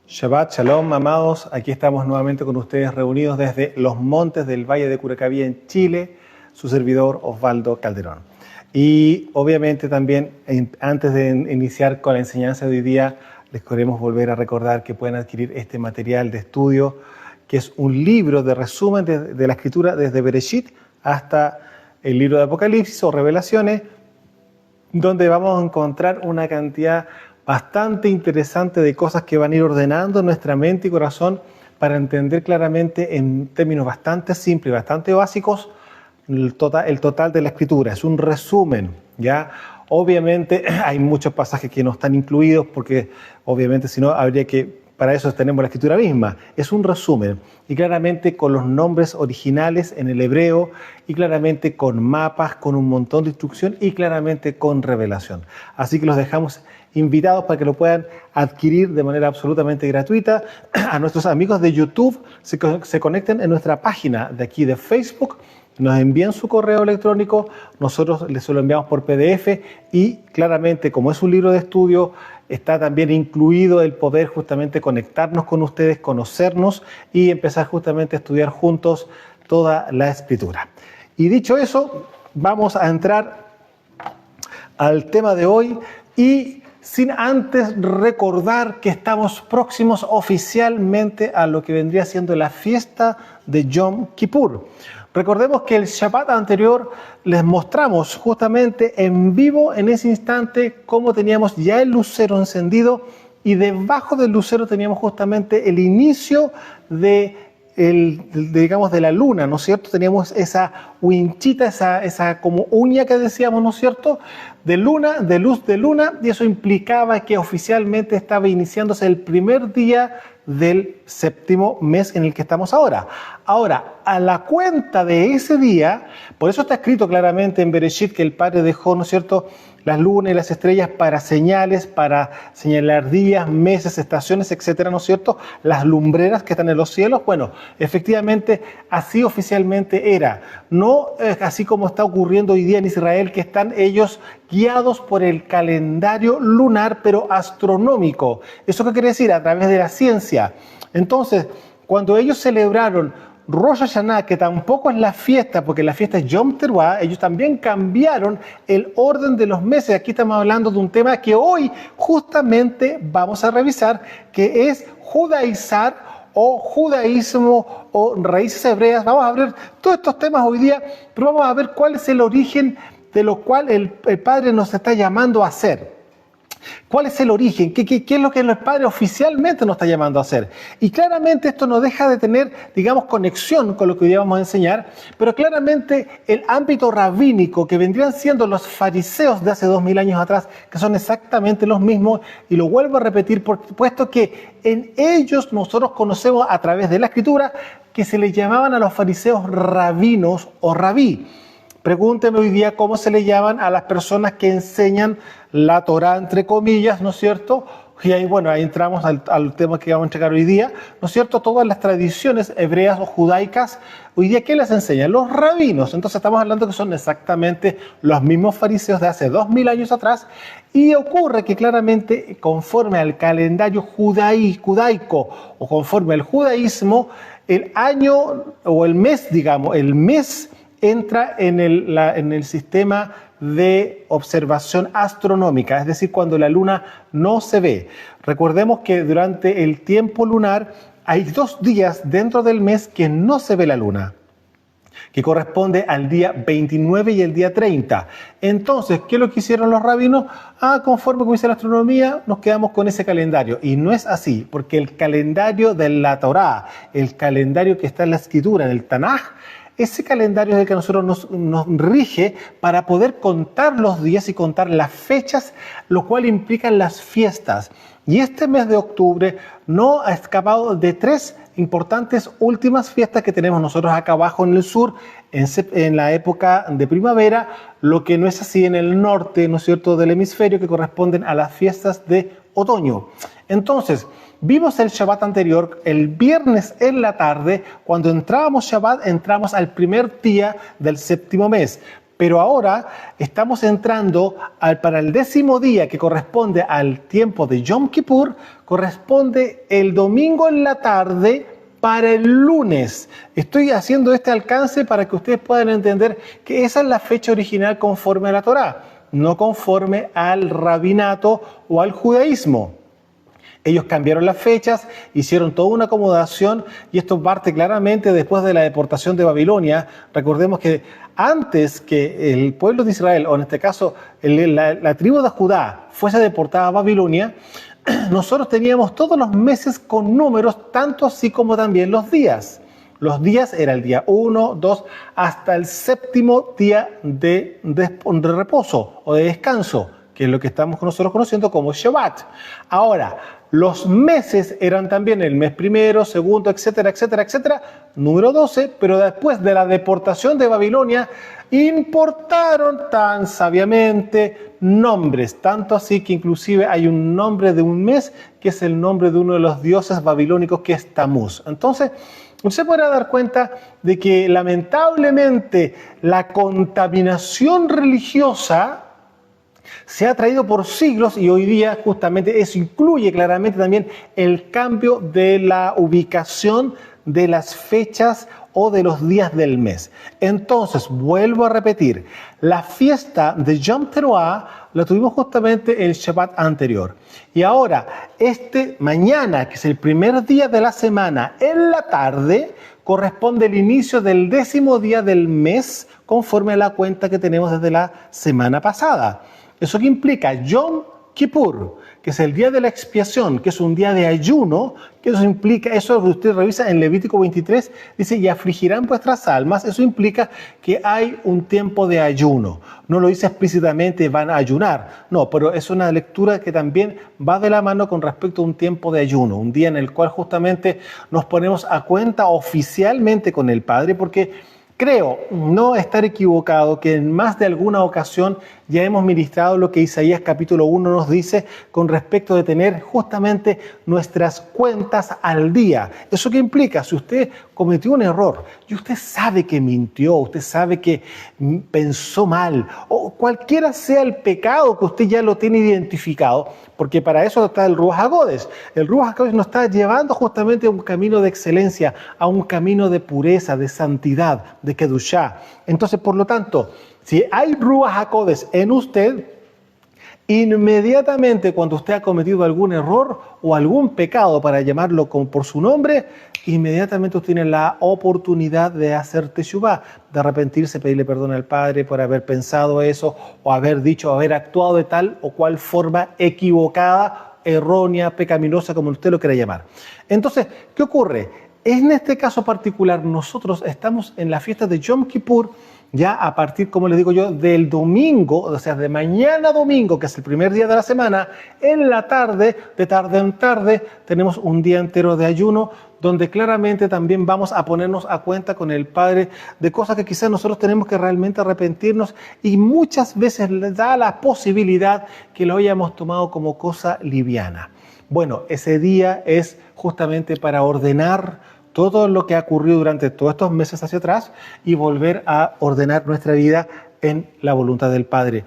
Shabbat Shalom, amados. Aquí estamos nuevamente con ustedes reunidos desde los montes del Valle de Curacaví en Chile, su servidor Osvaldo Calderón. Y obviamente también, antes de iniciar con la enseñanza de hoy día, les queremos volver a recordar que pueden adquirir este material de estudio, que es un libro de resumen de la escritura desde Bereshit hasta el libro de Apocalipsis o Revelaciones, donde vamos a encontrar una cantidad bastante interesante de cosas que van a ir ordenando nuestra mente y corazón para entender claramente en términos bastante simples y bastante básicos el total de la escritura. Es un resumen, ¿ya? Obviamente hay muchos pasajes que no están incluidos porque obviamente si no habría que, para eso tenemos la escritura misma. Es un resumen y claramente con los nombres originales en el hebreo y claramente con mapas, con un montón de instrucción y claramente con revelación. Así que los dejamos invitados para que lo puedan adquirir de manera absolutamente gratuita. A nuestros amigos de YouTube se conecten en nuestra página de aquí de Facebook, nos envían su correo electrónico, nosotros les lo enviamos por PDF y claramente como es un libro de estudio está también incluido el poder justamente conectarnos con ustedes, conocernos y empezar justamente a estudiar juntos toda la escritura. Y dicho eso, vamos a entrar al tema de hoy y sin antes recordar que estamos próximos oficialmente a lo que vendría siendo la fiesta de Yom Kippur. Recordemos que el Shabbat anterior les mostramos justamente en vivo en ese instante cómo teníamos ya el lucero encendido y debajo del lucero teníamos justamente el inicio de la luna, ¿no es cierto? Teníamos esa winchita, esa como uña que decíamos, ¿no es cierto? De luna, de luz de luna, y eso implicaba que oficialmente estaba iniciándose el primer día del séptimo mes en el que estamos ahora. Ahora, a la cuenta de ese día, por eso está escrito claramente en Bereshit que el Padre dejó, ¿no es cierto?, las lunas y las estrellas para señales, para señalar días, meses, estaciones, etcétera, ¿no es cierto? Las lumbreras que están en los cielos, bueno, efectivamente así oficialmente era. No así como está ocurriendo hoy día en Israel, que están ellos guiados por el calendario lunar, pero astronómico. ¿Eso qué quiere decir? A través de la ciencia. Entonces, cuando ellos celebraron Rosh Hashanah, que tampoco es la fiesta, porque la fiesta es Yom Teruah, ellos también cambiaron el orden de los meses. Aquí estamos hablando de un tema que hoy justamente vamos a revisar, que es judaizar o judaísmo o raíces hebreas. Vamos a ver todos estos temas hoy día, pero vamos a ver cuál es el origen de lo cual el Padre nos está llamando a hacer. ¿Cuál es el origen? ¿Qué es lo que el Padre oficialmente nos está llamando a hacer? Y claramente esto no deja de tener, digamos, conexión con lo que hoy día vamos a enseñar, pero claramente el ámbito rabínico que vendrían siendo los fariseos de hace 2000 años atrás, que son exactamente los mismos, y lo vuelvo a repetir, puesto que en ellos nosotros conocemos a través de la Escritura que se les llamaban a los fariseos rabinos o rabí. Pregúnteme hoy día cómo se le llaman a las personas que enseñan la Torá, entre comillas, ¿no es cierto? Y ahí, bueno, ahí entramos al tema que vamos a entregar hoy día, ¿no es cierto? Todas las tradiciones hebreas o judaicas, hoy día, ¿qué les enseñan? Los rabinos. Entonces estamos hablando que son exactamente los mismos fariseos de hace 2000 años atrás. Y ocurre que claramente, conforme al calendario judaico o conforme al judaísmo, el año o el mes, digamos, el mes entra en el sistema de observación astronómica, es decir, cuando la luna no se ve. Recordemos que durante el tiempo lunar hay 2 días dentro del mes que no se ve la luna, que corresponde al día 29 y el día 30. Entonces, ¿qué es lo que hicieron los rabinos? Conforme con dice la astronomía, nos quedamos con ese calendario. Y no es así, porque el calendario de la Torá, el calendario que está en la escritura, en el Tanaj, ese calendario es el que a nosotros nos rige para poder contar los días y contar las fechas, lo cual implica las fiestas. Y este mes de octubre no ha escapado de 3 importantes últimas fiestas que tenemos nosotros acá abajo en el sur, en la época de primavera, lo que no es así en el norte, ¿no es cierto?, del hemisferio, que corresponden a las fiestas de otoño. Entonces, vimos el Shabbat anterior, el viernes en la tarde, cuando entrábamos Shabbat, entramos al primer día del séptimo mes. Pero ahora estamos entrando para el 10º día, que corresponde al tiempo de Yom Kippur, corresponde el domingo en la tarde para el lunes. Estoy haciendo este alcance para que ustedes puedan entender que esa es la fecha original conforme a la Torá, no conforme al rabinato o al judaísmo. Ellos cambiaron las fechas, hicieron toda una acomodación y esto parte claramente después de la deportación de Babilonia. Recordemos que antes que el pueblo de Israel, o en este caso la tribu de Judá, fuese deportada a Babilonia, nosotros teníamos todos los meses con números, tanto así como también los días. Los días era el día 1, 2, hasta el 7º día de reposo o de descanso, que es lo que estamos nosotros conociendo como Shabbat. Ahora, los meses eran también el mes primero, segundo, etcétera, etcétera, etcétera, número 12, pero después de la deportación de Babilonia, importaron tan sabiamente nombres, tanto así que inclusive hay un nombre de un mes que es el nombre de uno de los dioses babilónicos, que es Tamuz. Entonces, usted podrá dar cuenta de que lamentablemente la contaminación religiosa se ha traído por siglos y hoy día justamente eso incluye claramente también el cambio de la ubicación de las fechas o de los días del mes. Entonces, vuelvo a repetir, la fiesta de Yom Teruah la tuvimos justamente el Shabbat anterior. Y ahora, mañana, que es el primer día de la semana, en la tarde, corresponde el inicio del 10º día del mes, conforme a la cuenta que tenemos desde la semana pasada. ¿Eso qué implica? Yom Kippur, que es el día de la expiación, que es un día de ayuno, que eso implica, eso usted revisa en Levítico 23, dice, y afligirán vuestras almas, eso implica que hay un tiempo de ayuno. No lo dice explícitamente, van a ayunar, no, pero es una lectura que también va de la mano con respecto a un tiempo de ayuno, un día en el cual justamente nos ponemos a cuenta oficialmente con el Padre, porque creo no estar equivocado que en más de alguna ocasión ya hemos ministrado lo que Isaías capítulo 1 nos dice con respecto de tener justamente nuestras cuentas al día. ¿Eso qué implica? Si usted cometió un error y usted sabe que mintió, usted sabe que pensó mal, o cualquiera sea el pecado que usted ya lo tiene identificado, porque para eso está el Ruach HaKodesh. El Ruach HaKodesh nos está llevando justamente a un camino de excelencia, a un camino de pureza, de santidad, de Kedushá. Entonces, por lo tanto, si hay Ruach HaKodesh en usted, inmediatamente cuando usted ha cometido algún error o algún pecado, para llamarlo por su nombre, inmediatamente usted tiene la oportunidad de hacer teshuvá, de arrepentirse, pedirle perdón al Padre por haber pensado eso, o haber dicho, haber actuado de tal o cual forma equivocada, errónea, pecaminosa, como usted lo quiera llamar. Entonces, ¿qué ocurre? En este caso particular, nosotros estamos en la fiesta de Yom Kippur, ya a partir, como les digo yo, del domingo, o sea, de mañana domingo, que es el primer día de la semana, en la tarde, de tarde en tarde, tenemos un día entero de ayuno, donde claramente también vamos a ponernos a cuenta con el Padre de cosas que quizás nosotros tenemos que realmente arrepentirnos, y muchas veces les da la posibilidad que lo hayamos tomado como cosa liviana. Bueno, ese día es justamente para ordenar todo lo que ha ocurrido durante todos estos meses hacia atrás y volver a ordenar nuestra vida en la voluntad del Padre.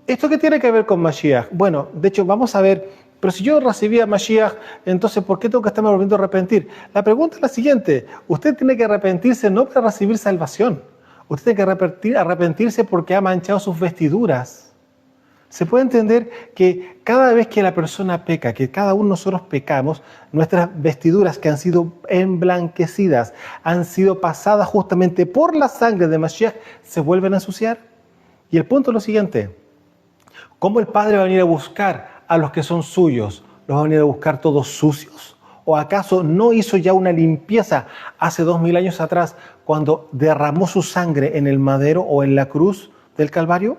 ¿Esto qué tiene que ver con Mashiach? Bueno, de hecho vamos a ver, pero si yo recibí a Mashiach, entonces ¿por qué tengo que estarme volviendo a arrepentir? La pregunta es la siguiente: usted tiene que arrepentirse no para recibir salvación, usted tiene que arrepentirse porque ha manchado sus vestiduras. Se puede entender que cada vez que la persona peca, que cada uno de nosotros pecamos, nuestras vestiduras que han sido emblanquecidas, han sido pasadas justamente por la sangre de Mashiach, se vuelven a ensuciar. Y el punto es lo siguiente: ¿cómo el Padre va a venir a buscar a los que son suyos? ¿Los va a venir a buscar todos sucios? ¿O acaso no hizo ya una limpieza hace 2000 años atrás, cuando derramó su sangre en el madero o en la cruz del Calvario?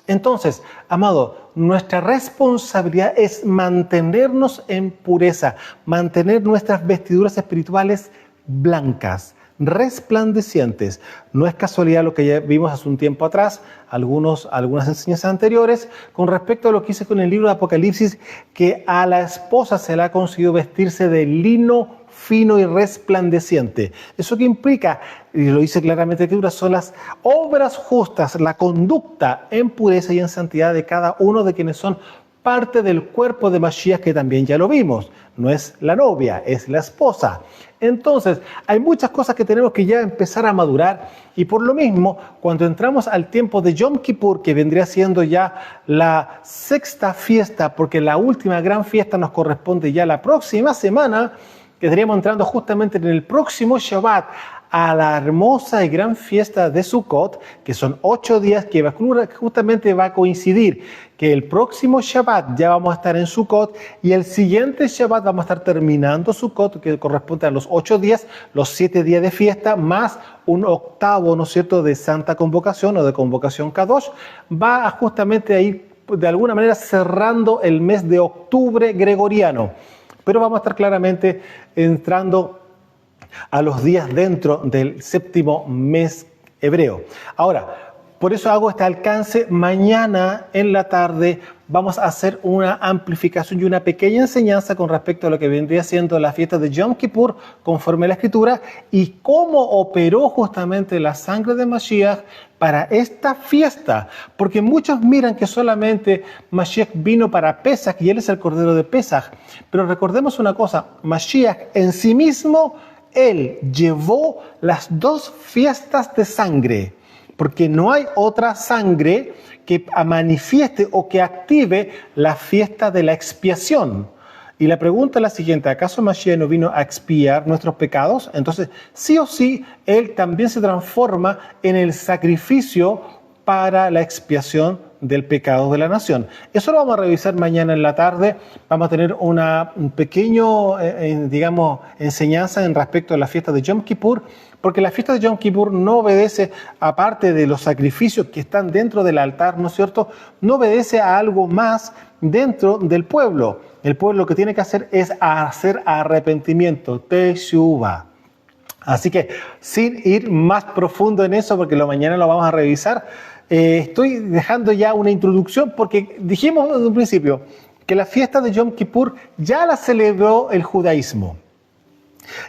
Entonces, amado, nuestra responsabilidad es mantenernos en pureza, mantener nuestras vestiduras espirituales blancas, resplandecientes. No es casualidad lo que ya vimos hace un tiempo atrás, algunas enseñanzas anteriores, con respecto a lo que dice con el libro de Apocalipsis, que a la esposa se le ha conseguido vestirse de lino fino y resplandeciente. ¿Eso qué implica? Y lo dice claramente la Escritura, son las obras justas, la conducta en pureza y en santidad de cada uno de quienes son parte del cuerpo de Mashiach, que también ya lo vimos. No es la novia, es la esposa. Entonces, hay muchas cosas que tenemos que ya empezar a madurar, y por lo mismo, cuando entramos al tiempo de Yom Kippur, que vendría siendo ya la sexta fiesta, porque la última gran fiesta nos corresponde ya la próxima semana, que estaríamos entrando justamente en el próximo Shabbat a la hermosa y gran fiesta de Sukkot, que son 8 días, que justamente va a coincidir que el próximo Shabbat ya vamos a estar en Sukkot, y el siguiente Shabbat vamos a estar terminando Sukkot, que corresponde a los 8 días, los 7 días de fiesta, más un octavo, ¿no es cierto?, de Santa Convocación o de Convocación Kadosh, va a justamente a ir de alguna manera cerrando el mes de octubre gregoriano. Pero vamos a estar claramente entrando a los días dentro del séptimo mes hebreo. Ahora, por eso hago este alcance. Mañana en la tarde vamos a hacer una amplificación y una pequeña enseñanza con respecto a lo que vendría siendo la fiesta de Yom Kippur conforme a la Escritura, y cómo operó justamente la sangre de Mashiach para esta fiesta, porque muchos miran que solamente Mashiach vino para Pesach y él es el Cordero de Pesach, pero recordemos una cosa, Mashiach en sí mismo, él llevó las dos fiestas de sangre, porque no hay otra sangre que manifieste o que active la fiesta de la expiación. Y la pregunta es la siguiente: ¿acaso Mashiach no vino a expiar nuestros pecados? Entonces, sí o sí, él también se transforma en el sacrificio para la expiación del pecado de la nación. Eso lo vamos a revisar mañana en la tarde. Vamos a tener un pequeño, enseñanza en respecto a la fiesta de Yom Kippur, porque la fiesta de Yom Kippur no obedece, aparte de los sacrificios que están dentro del altar, ¿no es cierto?, no obedece a algo más dentro del pueblo. El pueblo lo que tiene que hacer es hacer arrepentimiento, teshuvah. Así que, sin ir más profundo en eso, porque mañana lo vamos a revisar, estoy dejando ya una introducción, porque dijimos desde un principio que la fiesta de Yom Kippur ya la celebró el judaísmo.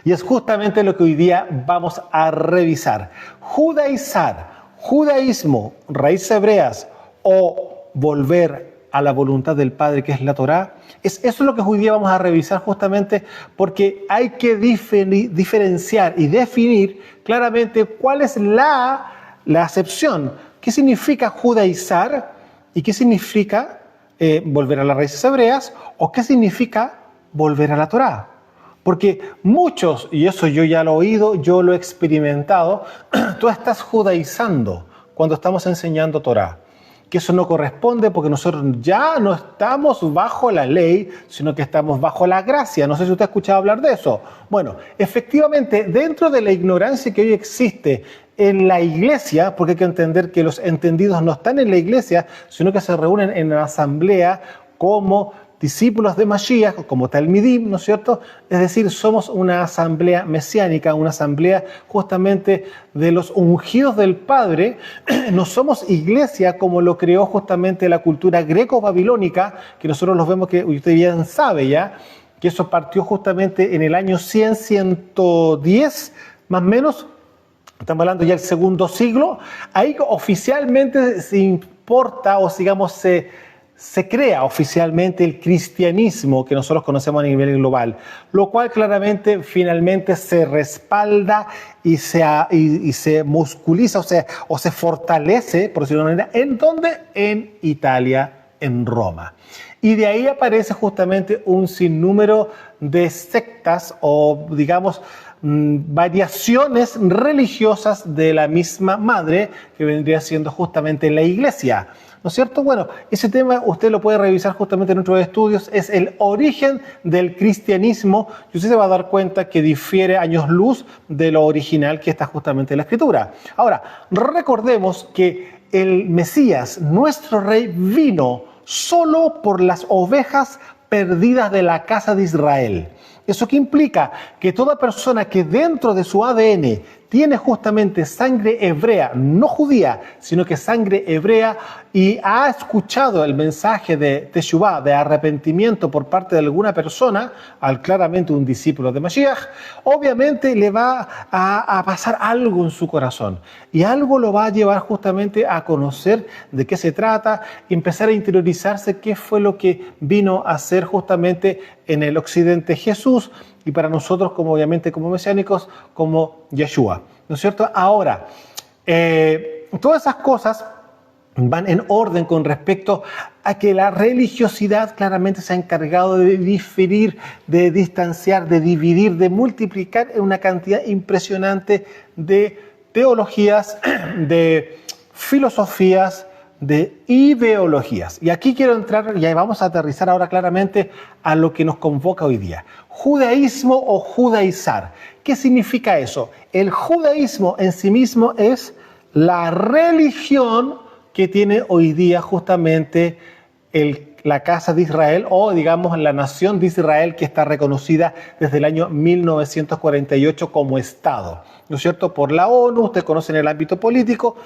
Y es justamente lo que hoy día vamos a revisar. Judaizar, judaísmo, raíces hebreas, o volver a la voluntad del Padre, que es la Torá. Eso es lo que hoy día vamos a revisar, justamente porque hay que diferenciar y definir claramente cuál es la acepción. ¿Qué significa judaizar y qué significa volver a las raíces hebreas, o qué significa volver a la Torá? Porque muchos, y eso yo ya lo he oído, yo lo he experimentado, tú estás judaizando cuando estamos enseñando Torá. Que eso no corresponde, porque nosotros ya no estamos bajo la ley, sino que estamos bajo la gracia. No sé si usted ha escuchado hablar de eso. Bueno, efectivamente, dentro de la ignorancia que hoy existe en la iglesia, porque hay que entender que los entendidos no están en la iglesia, sino que se reúnen en la asamblea como discípulos de Mashiach, como Talmidim, ¿no es cierto? Es decir, somos una asamblea mesiánica, una asamblea justamente de los ungidos del Padre. No somos iglesia como lo creó justamente la cultura greco-babilónica, que nosotros los vemos, que usted bien sabe ya, que eso partió justamente en el año 100, 110, más o menos. Estamos hablando ya del segundo siglo. Ahí oficialmente se importa, o digamos, se crea oficialmente el cristianismo que nosotros conocemos a nivel global, lo cual claramente finalmente se respalda y se musculiza, o se fortalece, por decirlo de una manera, ¿en dónde? En Italia, en Roma. Y de ahí aparece justamente un sinnúmero de sectas, o digamos, variaciones religiosas de la misma madre, que vendría siendo justamente la iglesia, ¿no es cierto? Bueno, ese tema usted lo puede revisar justamente en nuestros estudios, es el origen del cristianismo, y usted se va a dar cuenta que difiere años luz de lo original que está justamente en la Escritura. Ahora, recordemos que el Mesías, nuestro rey, vino solo por las ovejas perdidas de la casa de Israel. ¿Eso qué implica? Que toda persona que dentro de su ADN tiene justamente sangre hebrea, no judía, sino que sangre hebrea, y ha escuchado el mensaje de Teshuvá, de arrepentimiento por parte de alguna persona, al claramente un discípulo de Mashiach, obviamente le va a pasar algo en su corazón. Y algo lo va a llevar justamente a conocer de qué se trata, y empezar a interiorizarse qué fue lo que vino a hacer justamente en el occidente Jesús, y para nosotros, como obviamente como mesiánicos, como Yeshua, ¿no es cierto? Ahora, todas esas cosas van en orden con respecto a que la religiosidad claramente se ha encargado de diferir, de distanciar, de dividir, de multiplicar en una cantidad impresionante de teologías, de filosofías, de ideologías. Y aquí quiero entrar, y vamos a aterrizar ahora claramente a lo que nos convoca hoy día. Judaísmo o judaizar. ¿Qué significa eso? El judaísmo en sí mismo es la religión que tiene hoy día justamente la casa de Israel, o digamos la nación de Israel, que está reconocida desde el año 1948 como Estado, ¿no es cierto? Por la ONU, ustedes conocen el ámbito político,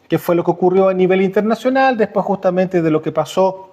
que fue lo que ocurrió a nivel internacional, después justamente de lo que pasó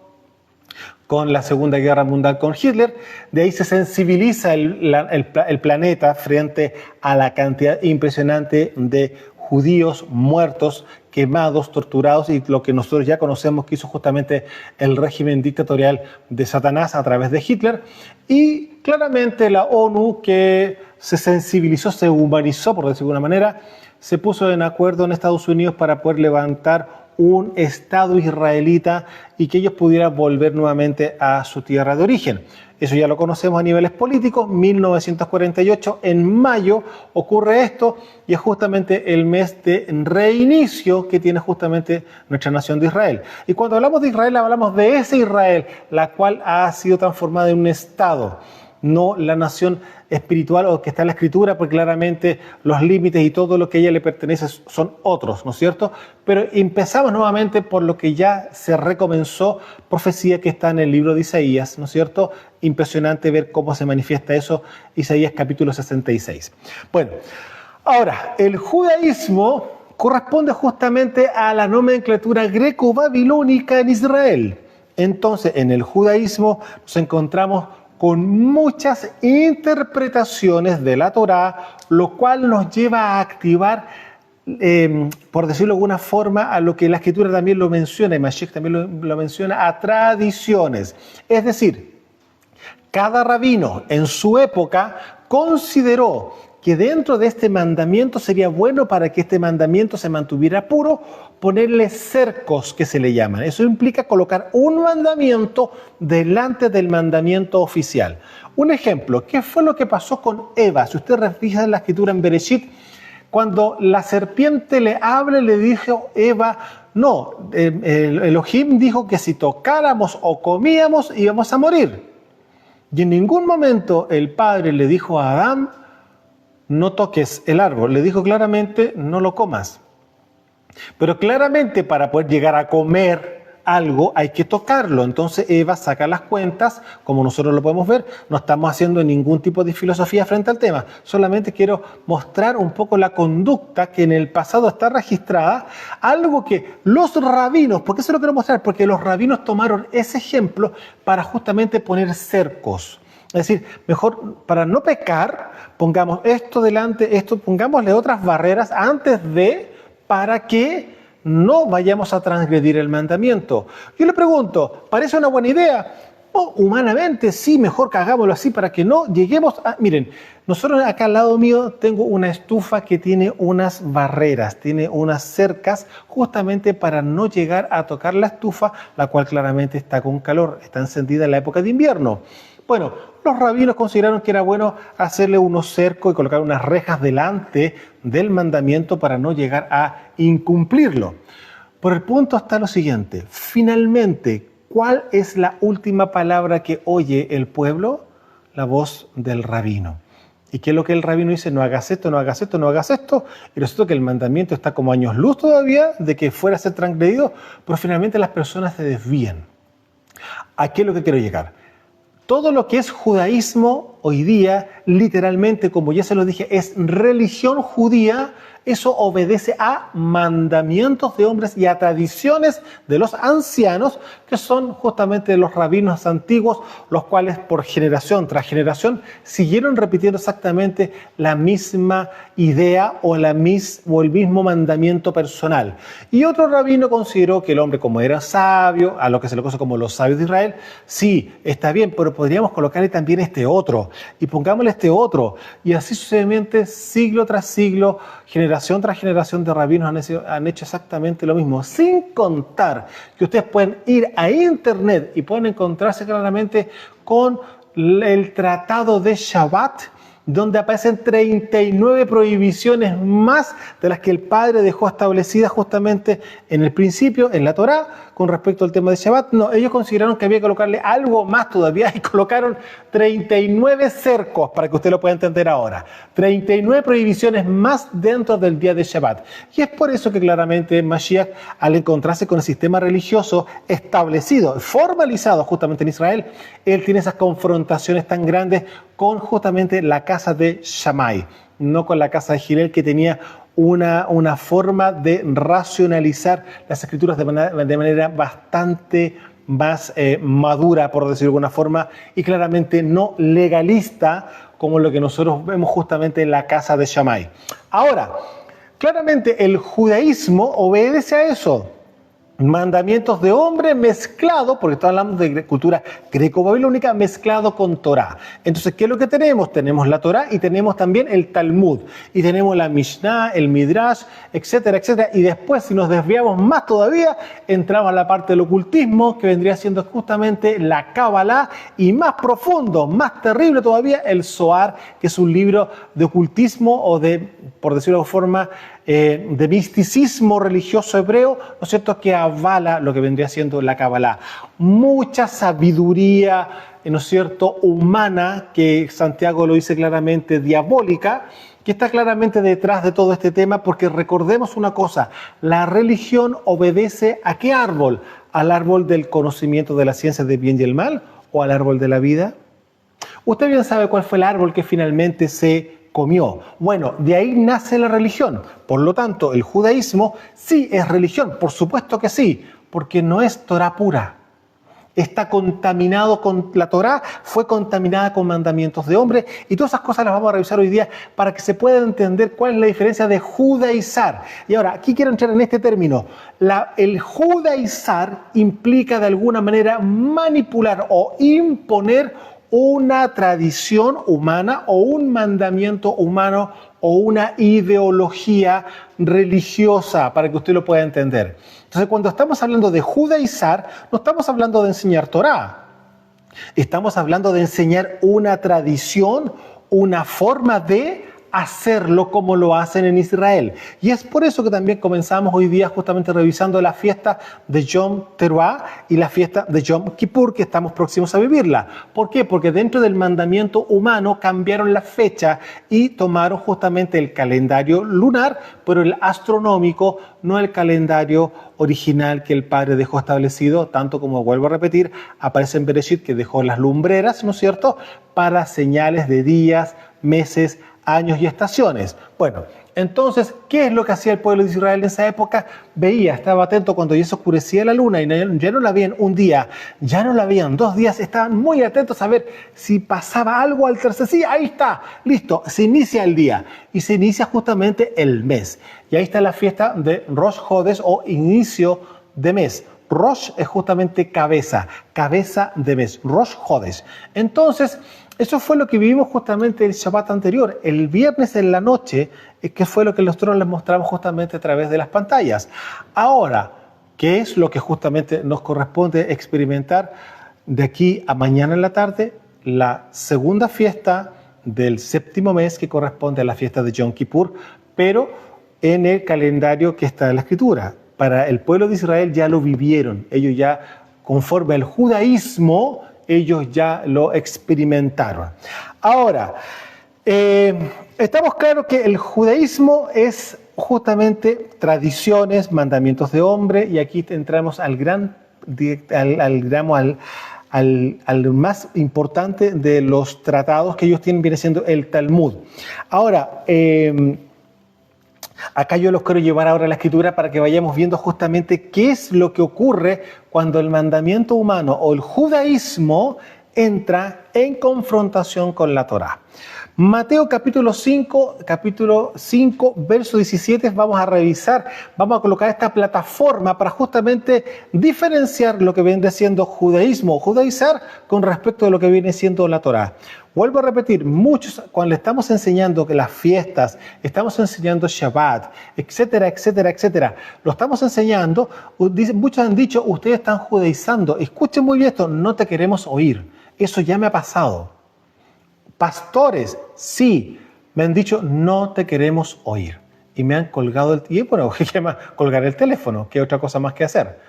con la Segunda Guerra Mundial con Hitler. De ahí se sensibiliza el planeta frente a la cantidad impresionante de judíos muertos, quemados, torturados, y lo que nosotros ya conocemos que hizo justamente el régimen dictatorial de Satanás a través de Hitler. Y claramente la ONU, que se sensibilizó, se humanizó, por decirlo de alguna manera, se puso en acuerdo en Estados Unidos para poder levantar un Estado israelita y que ellos pudieran volver nuevamente a su tierra de origen. Eso ya lo conocemos a niveles políticos. 1948, en mayo, ocurre esto, y es justamente el mes de reinicio que tiene justamente nuestra nación de Israel. Y cuando hablamos de Israel, hablamos de ese Israel, la cual ha sido transformada en un Estado, no la nación espiritual o que está en la Escritura, porque claramente los límites y todo lo que a ella le pertenece son otros, ¿no es cierto? Pero empezamos nuevamente por lo que ya se recomenzó, profecía que está en el libro de Isaías, ¿no es cierto? Impresionante ver cómo se manifiesta eso, Isaías capítulo 66. Bueno, ahora, el judaísmo corresponde justamente a la nomenclatura greco-babilónica en Israel. Entonces, en el judaísmo nos encontramos con muchas interpretaciones de la Torá, lo cual nos lleva a activar, por decirlo de alguna forma, a lo que la Escritura también lo menciona, y Mashiach también lo menciona, a tradiciones. Es decir, cada rabino en su época consideró que dentro de este mandamiento sería bueno, para que este mandamiento se mantuviera puro, ponerle cercos, que se le llaman. Eso implica colocar un mandamiento delante del mandamiento oficial. Un ejemplo, ¿qué fue lo que pasó con Eva? Si usted revisa la Escritura en Bereshit, cuando la serpiente le habla, le dijo Eva, no, Elohim dijo que si tocáramos o comíamos íbamos a morir. Y en ningún momento el Padre le dijo a Adán, no toques el árbol. Le dijo claramente, no lo comas. Pero claramente para poder llegar a comer algo hay que tocarlo. Entonces Eva saca las cuentas, como nosotros lo podemos ver. No estamos haciendo ningún tipo de filosofía frente al tema. Solamente quiero mostrar un poco la conducta que en el pasado está registrada. Algo que los rabinos, ¿por qué se lo quiero mostrar? Porque los rabinos tomaron ese ejemplo para justamente poner cercos. Es decir, mejor para no pecar, pongamos esto delante, esto, pongámosle otras barreras antes de, para que no vayamos a transgredir el mandamiento. Yo le pregunto, ¿parece una buena idea? Oh, humanamente sí, mejor que hagámoslo así para que no lleguemos a... Miren, nosotros acá al lado mío tengo una estufa que tiene unas barreras, tiene unas cercas, justamente para no llegar a tocar la estufa, la cual claramente está con calor, está encendida en la época de invierno. Bueno, los rabinos consideraron que era bueno hacerle unos cercos y colocar unas rejas delante del mandamiento para no llegar a incumplirlo. Por el punto está lo siguiente, finalmente, ¿cuál es la última palabra que oye el pueblo? La voz del rabino. ¿Y qué es lo que el rabino dice? No hagas esto, no hagas esto, no hagas esto. Y resulta que el mandamiento está como años luz todavía de que fuera a ser transgredido, pero finalmente las personas se desvían. ¿A qué es lo que quiero llegar? Todo lo que es judaísmo hoy día, literalmente, como ya se lo dije, es religión judía. Eso obedece a mandamientos de hombres y a tradiciones de los ancianos, que son justamente los rabinos antiguos, los cuales por generación tras generación siguieron repitiendo exactamente la misma idea o el mismo mandamiento personal. Y otro rabino consideró que el hombre, como era sabio, a lo que se le conoce como los sabios de Israel, sí, está bien, pero podríamos colocarle también este otro, y pongámosle este otro, y así sucesivamente, siglo tras siglo, generación tras generación de rabinos han hecho exactamente lo mismo, sin contar que ustedes pueden ir a internet y pueden encontrarse claramente con el tratado de Shabbat, donde aparecen 39 prohibiciones más de las que el Padre dejó establecidas justamente en el principio, en la Torá, con respecto al tema de Shabbat. No, ellos consideraron que había que colocarle algo más todavía y colocaron 39 cercos, para que usted lo pueda entender ahora. 39 prohibiciones más dentro del día de Shabbat. Y es por eso que claramente Mashiach, al encontrarse con el sistema religioso establecido, formalizado justamente en Israel, él tiene esas confrontaciones tan grandes con justamente la casa de Shammai, no con la casa de Hillel, que tenía una forma de racionalizar las escrituras de manera bastante más madura, por decirlo de alguna forma, y claramente no legalista, como lo que nosotros vemos justamente en la casa de Shammai. Ahora, claramente el judaísmo obedece a eso. Mandamientos de hombre mezclado, porque estamos hablando de cultura greco-babilónica, mezclado con Torah. Entonces, ¿qué es lo que tenemos? Tenemos la Torah y tenemos también el Talmud. Y tenemos la Mishnah, el Midrash, etcétera, etcétera. Y después, si nos desviamos más todavía, entramos a la parte del ocultismo, que vendría siendo justamente la Kabbalah, y más profundo, más terrible todavía, el Zohar, que es un libro de ocultismo o de, por decirlo de alguna forma, de misticismo religioso hebreo, ¿no es cierto?, que avala lo que vendría siendo la Kabbalah. Mucha sabiduría, ¿no es cierto?, humana, que Santiago lo dice claramente, diabólica, que está claramente detrás de todo este tema, porque recordemos una cosa, la religión obedece ¿a qué árbol? ¿Al árbol del conocimiento de la ciencia del bien y el mal o al árbol de la vida? Usted bien sabe cuál fue el árbol que finalmente se comió. Bueno, de ahí nace la religión. Por lo tanto, el judaísmo sí es religión, por supuesto que sí, porque no es Torah pura. Está contaminado con la Torah, fue contaminada con mandamientos de hombre, y todas esas cosas las vamos a revisar hoy día para que se pueda entender cuál es la diferencia de judaizar. Y ahora, aquí quiero entrar en este término. El judaizar implica de alguna manera manipular o imponer una tradición humana o un mandamiento humano o una ideología religiosa, para que usted lo pueda entender. Entonces, cuando estamos hablando de judaizar, no estamos hablando de enseñar Torá. Estamos hablando de enseñar una tradición, una forma de hacerlo como lo hacen en Israel. Y es por eso que también comenzamos hoy día justamente revisando la fiesta de Yom Teruah y la fiesta de Yom Kippur, que estamos próximos a vivirla. ¿Por qué? Porque dentro del mandamiento humano cambiaron la fecha y tomaron justamente el calendario lunar, pero el astronómico, no el calendario original que el Padre dejó establecido, tanto como, vuelvo a repetir, aparece en Bereshit, que dejó las lumbreras, ¿no es cierto?, para señales de días, meses, años y estaciones. Bueno, entonces, ¿qué es lo que hacía el pueblo de Israel en esa época? Veía, estaba atento cuando ya se oscurecía la luna y ya no la veían un día, ya no la veían 2 días, estaban muy atentos a ver si pasaba algo al tercer día. Ahí está, listo, se inicia el día y se inicia justamente el mes. Y ahí está la fiesta de Rosh Hodesh o inicio de mes. Rosh es justamente cabeza de mes, Rosh Hodesh. Entonces, eso fue lo que vivimos justamente el Shabbat anterior, el viernes en la noche, que fue lo que nosotros les mostramos justamente a través de las pantallas. Ahora, ¿qué es lo que justamente nos corresponde experimentar de aquí a mañana en la tarde? La segunda fiesta del 7º mes, que corresponde a la fiesta de Yom Kippur, pero en el calendario que está en la Escritura. Para el pueblo de Israel ya lo vivieron, ellos ya, conforme al judaísmo, ellos ya lo experimentaron. Ahora, estamos claros que el judaísmo es justamente tradiciones, mandamientos de hombre, y aquí entramos al al más importante de los tratados que ellos tienen, viene siendo el Talmud. Ahora, acá yo los quiero llevar ahora a la Escritura para que vayamos viendo justamente qué es lo que ocurre cuando el mandamiento humano o el judaísmo entra en confrontación con la Torá. Mateo capítulo 5, verso 17, vamos a revisar, vamos a colocar esta plataforma para justamente diferenciar lo que viene siendo judaísmo, judaizar con respecto a lo que viene siendo la Torá. Vuelvo a repetir, muchos cuando le estamos enseñando que las fiestas, estamos enseñando Shabbat, etcétera, etcétera, etcétera, lo estamos enseñando, muchos han dicho, ustedes están judaizando, escuchen muy bien esto, no te queremos oír, eso ya me ha pasado. Pastores, sí, me han dicho, no te queremos oír. Y me han colgado el teléfono. Y bueno, ¿qué más? Colgar el teléfono, ¿qué otra cosa más que hacer?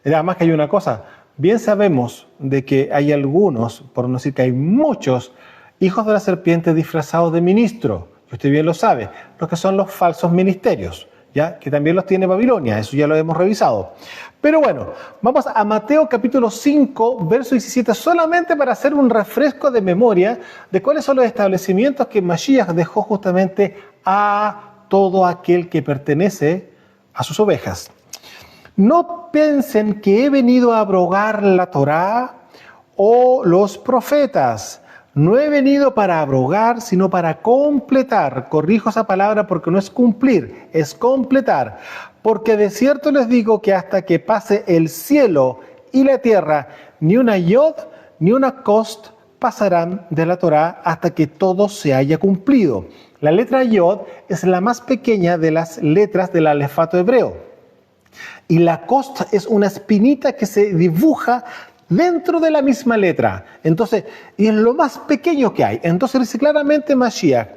Además que hay una cosa, bien sabemos de que hay algunos, por no decir que hay muchos, hijos de la serpiente disfrazados de ministro. Y usted bien lo sabe, los que son los falsos ministerios, ¿ya? Que también los tiene Babilonia, eso ya lo hemos revisado. Pero bueno, vamos a Mateo capítulo 5, verso 17, solamente para hacer un refresco de memoria de cuáles son los establecimientos que Mashiach dejó justamente a todo aquel que pertenece a sus ovejas. No piensen que he venido a abrogar la Torá o los profetas. No he venido para abrogar, sino para completar. Corrijo esa palabra porque no es cumplir, es completar. Porque de cierto les digo que hasta que pase el cielo y la tierra, ni una yod ni una kost pasarán de la Torá hasta que todo se haya cumplido. La letra yod es la más pequeña de las letras del alefato hebreo. Y la kost es una espinita que se dibuja dentro de la misma letra. Entonces, y es lo más pequeño que hay. Entonces dice claramente Mashiach,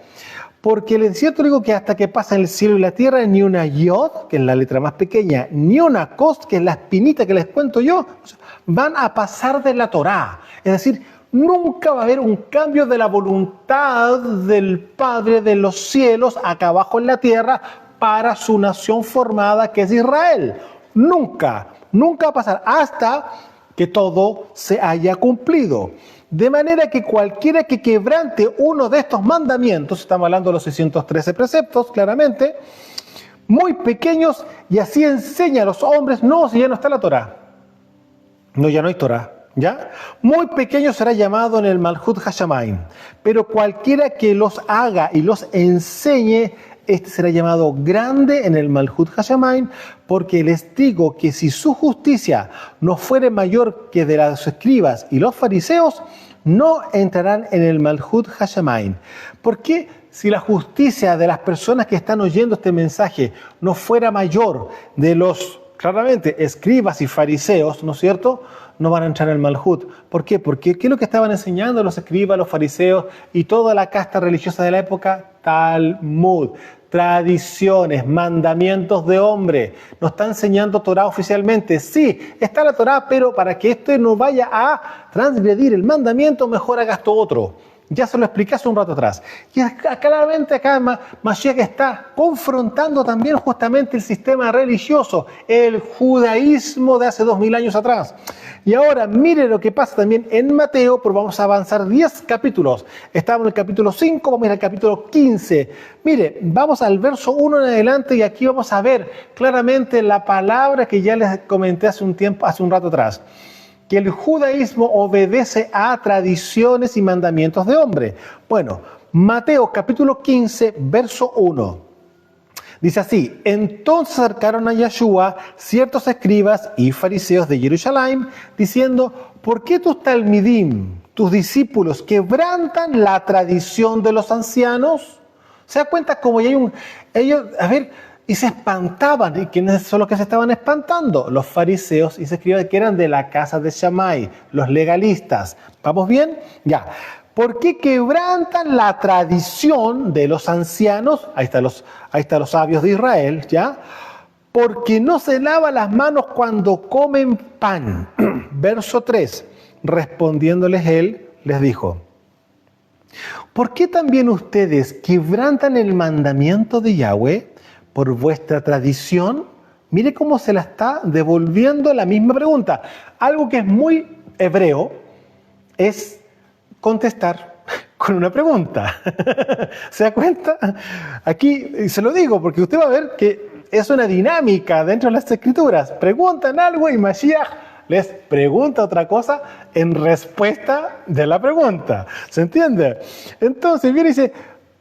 porque les cierto digo que hasta que pasen el cielo y la tierra, ni una yod, que es la letra más pequeña, ni una kost, que es la espinita que les cuento yo, van a pasar de la Torá. Es decir, nunca va a haber un cambio de la voluntad del Padre de los cielos acá abajo en la tierra para su nación formada que es Israel. Nunca va a pasar hasta que todo se haya cumplido. De manera que cualquiera que quebrante uno de estos mandamientos, estamos hablando de los 613 preceptos, claramente, muy pequeños, y así enseña a los hombres, no, si ya no está la Torá. No, ya no hay Torá, ¿ya? Muy pequeño será llamado en el Malhut Hashamayim, pero cualquiera que los haga y los enseñe, este será llamado grande en el Malhut Hashamayim, porque les digo que si su justicia no fuere mayor que de los escribas y los fariseos, no entrarán en el Malhut Hashamayim. ¿Por qué? Si la justicia de las personas que están oyendo este mensaje no fuera mayor de los, claramente, escribas y fariseos, ¿no es cierto?, no van a entrar en el Malhut. ¿Por qué? Porque ¿qué es lo que estaban enseñando los escribas, los fariseos y toda la casta religiosa de la época? Talmud, tradiciones, mandamientos de hombre. Nos está enseñando Torá oficialmente. Sí, está la Torá, pero para que esto no vaya a transgredir el mandamiento, mejor hagas esto otro. Ya se lo expliqué hace un rato atrás. Y claramente acá Mashiach está confrontando también justamente el sistema religioso, el judaísmo de hace 2000 años atrás. Y ahora mire lo que pasa también en Mateo, porque vamos a avanzar 10 capítulos. Estamos en el capítulo 5, vamos a ir al capítulo 15. Mire, vamos al verso 1 en adelante y aquí vamos a ver claramente la palabra que ya les comenté hace un rato atrás. Que el judaísmo obedece a tradiciones y mandamientos de hombre. Bueno, Mateo capítulo 15, verso 1. Dice así, entonces acercaron a Yeshua ciertos escribas y fariseos de Jerusalén, diciendo, ¿por qué tus talmidim, tus discípulos, quebrantan la tradición de los ancianos? ¿Se da cuenta cómo ya hay y se espantaban? ¿Y quiénes son los que se estaban espantando? Los fariseos y se escribían que eran de la casa de Shammai, los legalistas. ¿Vamos bien? Ya. ¿Por qué quebrantan la tradición de los ancianos? Ahí están los sabios de Israel, ¿ya? Porque no se lavan las manos cuando comen pan. Verso 3. Respondiéndoles él, les dijo, ¿por qué también ustedes quebrantan el mandamiento de Yahweh por vuestra tradición? Mire cómo se la está devolviendo la misma pregunta. Algo que es muy hebreo, es contestar con una pregunta. ¿Se da cuenta? Aquí se lo digo porque usted va a ver que es una dinámica dentro de las Escrituras. Preguntan algo y Mashiach les pregunta otra cosa en respuesta de la pregunta. ¿Se entiende? Entonces viene y dice,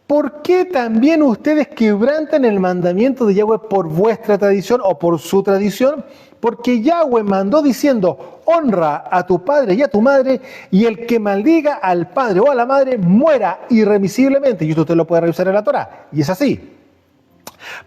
¿por qué también ustedes quebrantan el mandamiento de Yahweh por vuestra tradición o por su tradición? Porque Yahweh mandó diciendo, honra a tu padre y a tu madre, y el que maldiga al padre o a la madre muera irremisiblemente. Y esto usted lo puede revisar en la Torá, y es así.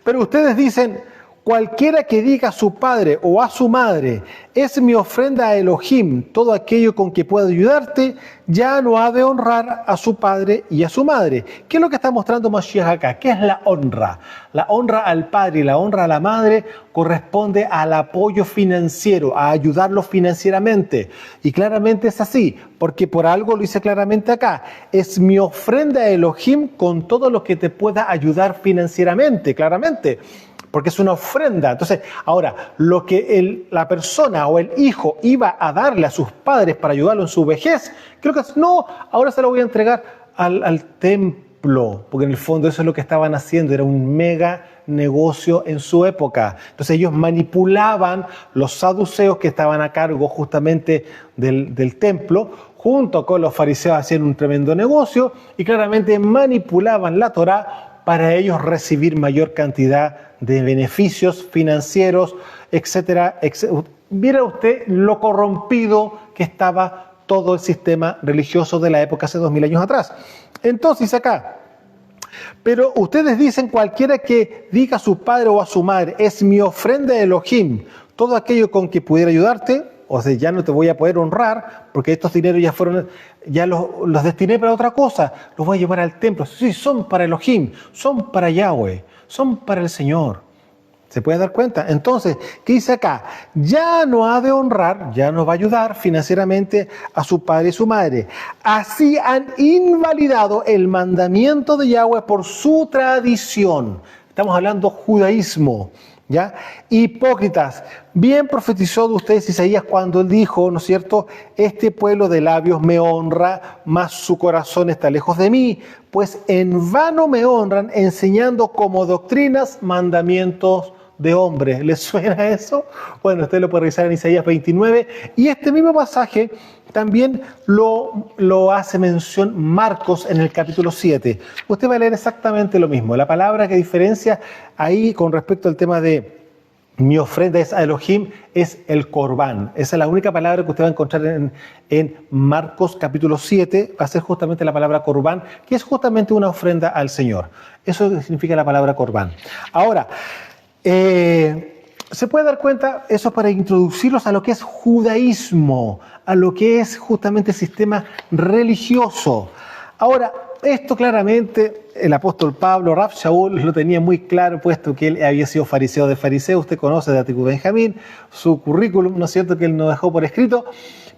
Pero ustedes dicen, cualquiera que diga a su padre o a su madre, es mi ofrenda a Elohim, todo aquello con que pueda ayudarte, ya no ha de honrar a su padre y a su madre. ¿Qué es lo que está mostrando Mashiach acá? ¿Qué es la honra? La honra al padre y la honra a la madre corresponde al apoyo financiero, a ayudarlos financieramente. Y claramente es así, porque por algo lo dice claramente acá. Es mi ofrenda a Elohim con todo lo que te pueda ayudar financieramente, claramente. Porque es una ofrenda. Entonces, ahora, lo que la persona o el hijo iba a darle a sus padres para ayudarlo en su vejez, creo que no, ahora se lo voy a entregar al templo, porque en el fondo eso es lo que estaban haciendo, era un mega negocio en su época. Entonces ellos manipulaban los saduceos que estaban a cargo justamente del templo, junto con los fariseos hacían un tremendo negocio y claramente manipulaban la Torá para ellos recibir mayor cantidad de beneficios financieros, etcétera, etcétera. Mira usted lo corrompido que estaba todo el sistema religioso de la época hace 2000 años atrás. Entonces acá, pero ustedes dicen cualquiera que diga a su padre o a su madre, es mi ofrenda de Elohim, todo aquello con que pudiera ayudarte, o sea, ya no te voy a poder honrar, porque estos dineros ya los destiné para otra cosa, los voy a llevar al templo. Sí, son para Elohim, son para Yahweh, son para el Señor. ¿Se puede dar cuenta? Entonces, ¿qué dice acá? Ya no ha de honrar, ya no va a ayudar financieramente a su padre y su madre. Así han invalidado el mandamiento de Yahweh por su tradición. Estamos hablando judaísmo. ¿Ya? Hipócritas, bien profetizó de ustedes Isaías cuando él dijo, ¿no es cierto? Este pueblo de labios me honra, mas su corazón está lejos de mí, pues en vano me honran enseñando como doctrinas mandamientos de hombres. ¿Les suena eso? Bueno, usted lo puede revisar en Isaías 29 y este mismo pasaje también lo hace mención Marcos en el capítulo 7. Usted va a leer exactamente lo mismo. La palabra que diferencia ahí con respecto al tema de mi ofrenda es a Elohim es el corbán. Esa es la única palabra que usted va a encontrar en Marcos capítulo 7. Va a ser justamente la palabra corbán, que es justamente una ofrenda al Señor. Eso significa la palabra corbán. Ahora, se puede dar cuenta, eso para introducirlos a lo que es judaísmo, a lo que es justamente el sistema religioso. Ahora, esto claramente el apóstol Pablo, Rav Shaul, lo tenía muy claro, puesto que él había sido fariseo de fariseos. Usted conoce de Atiku Benjamín, su currículum, ¿no es cierto?, que él nos dejó por escrito.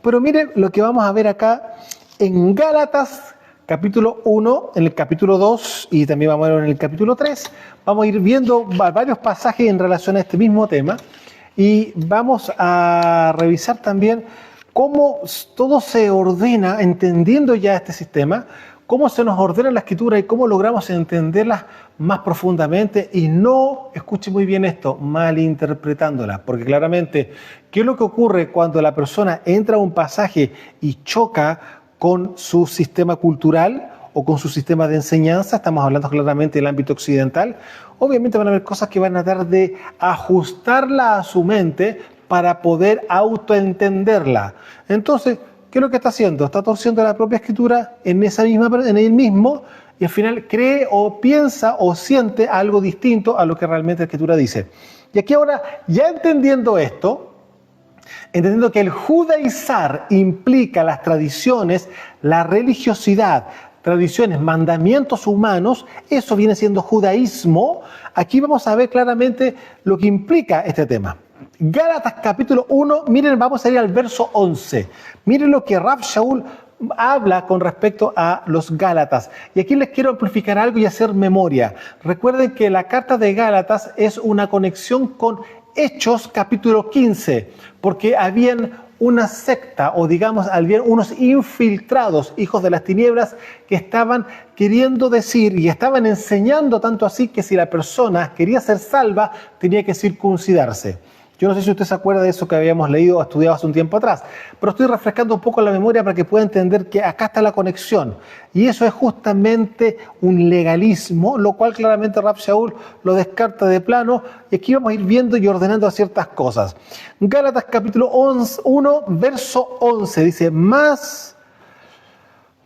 Pero mire lo que vamos a ver acá en Gálatas, capítulo 1, en el capítulo 2 y también vamos a ver en el capítulo 3. Vamos a ir viendo varios pasajes en relación a este mismo tema y vamos a revisar también cómo todo se ordena, entendiendo ya este sistema, cómo se nos ordena la escritura y cómo logramos entenderla más profundamente y no, escuche muy bien esto, malinterpretándola, porque claramente, ¿qué es lo que ocurre cuando la persona entra a un pasaje y choca con su sistema cultural o con su sistema de enseñanza? Estamos hablando claramente del ámbito occidental. Obviamente van a haber cosas que van a tratar de ajustarla a su mente para poder autoentenderla. Entonces, ¿qué es lo que está haciendo? Está torciendo la propia escritura en él mismo y al final cree o piensa o siente algo distinto a lo que realmente la escritura dice. Y aquí ahora, ya entendiendo esto, entendiendo que el judaizar implica las tradiciones, la religiosidad, tradiciones, mandamientos humanos, eso viene siendo judaísmo. Aquí vamos a ver claramente lo que implica este tema. Gálatas capítulo 1, miren, vamos a ir al verso 11. Miren lo que Rav Shaul habla con respecto a los Gálatas. Y aquí les quiero amplificar algo y hacer memoria. Recuerden que la carta de Gálatas es una conexión con Hechos capítulo 15, porque habían una secta, o digamos, había unos infiltrados, hijos de las tinieblas, que estaban queriendo decir y estaban enseñando tanto así que si la persona quería ser salva, tenía que circuncidarse. Yo no sé si usted se acuerda de eso que habíamos leído o estudiado hace un tiempo atrás, pero estoy refrescando un poco la memoria para que pueda entender que acá está la conexión. Y eso es justamente un legalismo, lo cual claramente Rav Shaul lo descarta de plano. Y aquí vamos a ir viendo y ordenando ciertas cosas. Gálatas capítulo 1, verso 11 dice: Más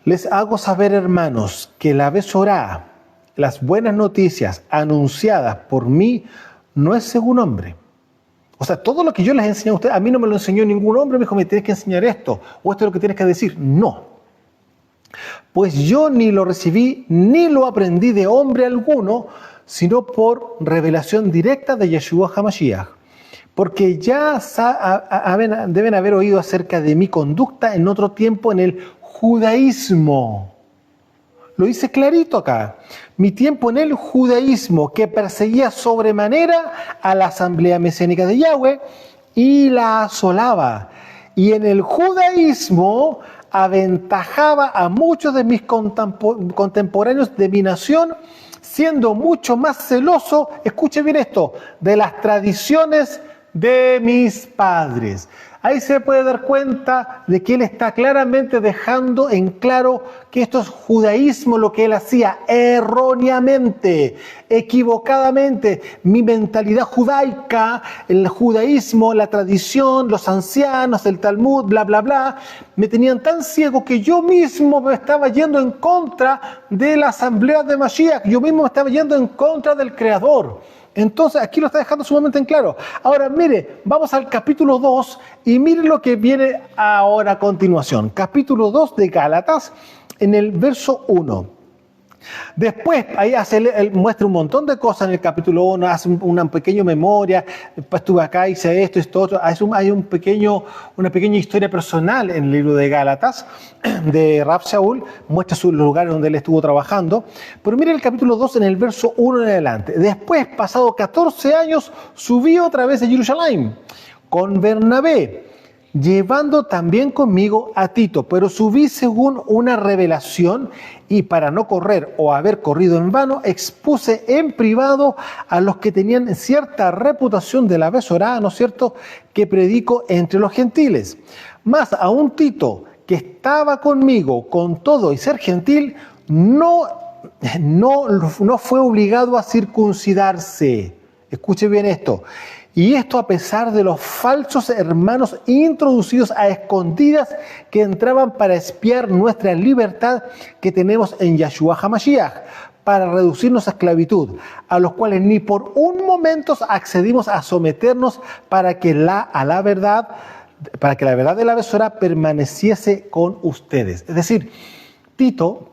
les hago saber, hermanos, que la Besorá, las buenas noticias anunciadas por mí, no es según hombre. O sea, todo lo que yo les enseñé a ustedes, a mí no me lo enseñó ningún hombre, me dijo, me tienes que enseñar esto, o esto es lo que tienes que decir. No. Pues yo ni lo recibí, ni lo aprendí de hombre alguno, sino por revelación directa de Yeshua HaMashiach. Porque ya deben haber oído acerca de mi conducta en otro tiempo en el judaísmo. Lo dice clarito acá. Mi tiempo en el judaísmo, que perseguía sobremanera a la asamblea mesiánica de Yahweh y la asolaba. Y en el judaísmo aventajaba a muchos de mis contemporáneos de mi nación, siendo mucho más celoso, escuche bien esto, de las tradiciones de mis padres. Ahí se puede dar cuenta de que él está claramente dejando en claro que esto es judaísmo, lo que él hacía erróneamente, equivocadamente. Mi mentalidad judaica, el judaísmo, la tradición, los ancianos, el Talmud, bla, bla, bla, me tenían tan ciego que yo mismo me estaba yendo en contra de la asamblea de Mashiach, yo mismo me estaba yendo en contra del Creador. Entonces, aquí lo está dejando sumamente en claro. Ahora, mire, vamos al capítulo 2 y mire lo que viene ahora a continuación. Capítulo 2 de Gálatas, en el verso 1. Después, ahí él muestra un montón de cosas en el capítulo 1, hace una pequeña memoria, después estuve acá, hice esto, otro. Hay una pequeña historia personal en el libro de Gálatas, de Rav Shaul, muestra sus lugares donde él estuvo trabajando. Pero mire el capítulo 2 en el verso 1 en adelante. Después, pasado 14 años, subí otra vez a Jerusalén con Bernabé, llevando también conmigo a Tito, pero subí según una revelación, y para no correr o haber corrido en vano, expuse en privado a los que tenían cierta reputación de la Besorá, ¿no es cierto?, que predico entre los gentiles. Más aún Tito, que estaba conmigo con todo y ser gentil, no fue obligado a circuncidarse. Escuche bien esto. Y esto a pesar de los falsos hermanos introducidos a escondidas que entraban para espiar nuestra libertad que tenemos en Yeshua HaMashiach, para reducirnos a esclavitud, a los cuales ni por un momento accedimos a someternos para que la verdad de la Besorá permaneciese con ustedes. Es decir, Tito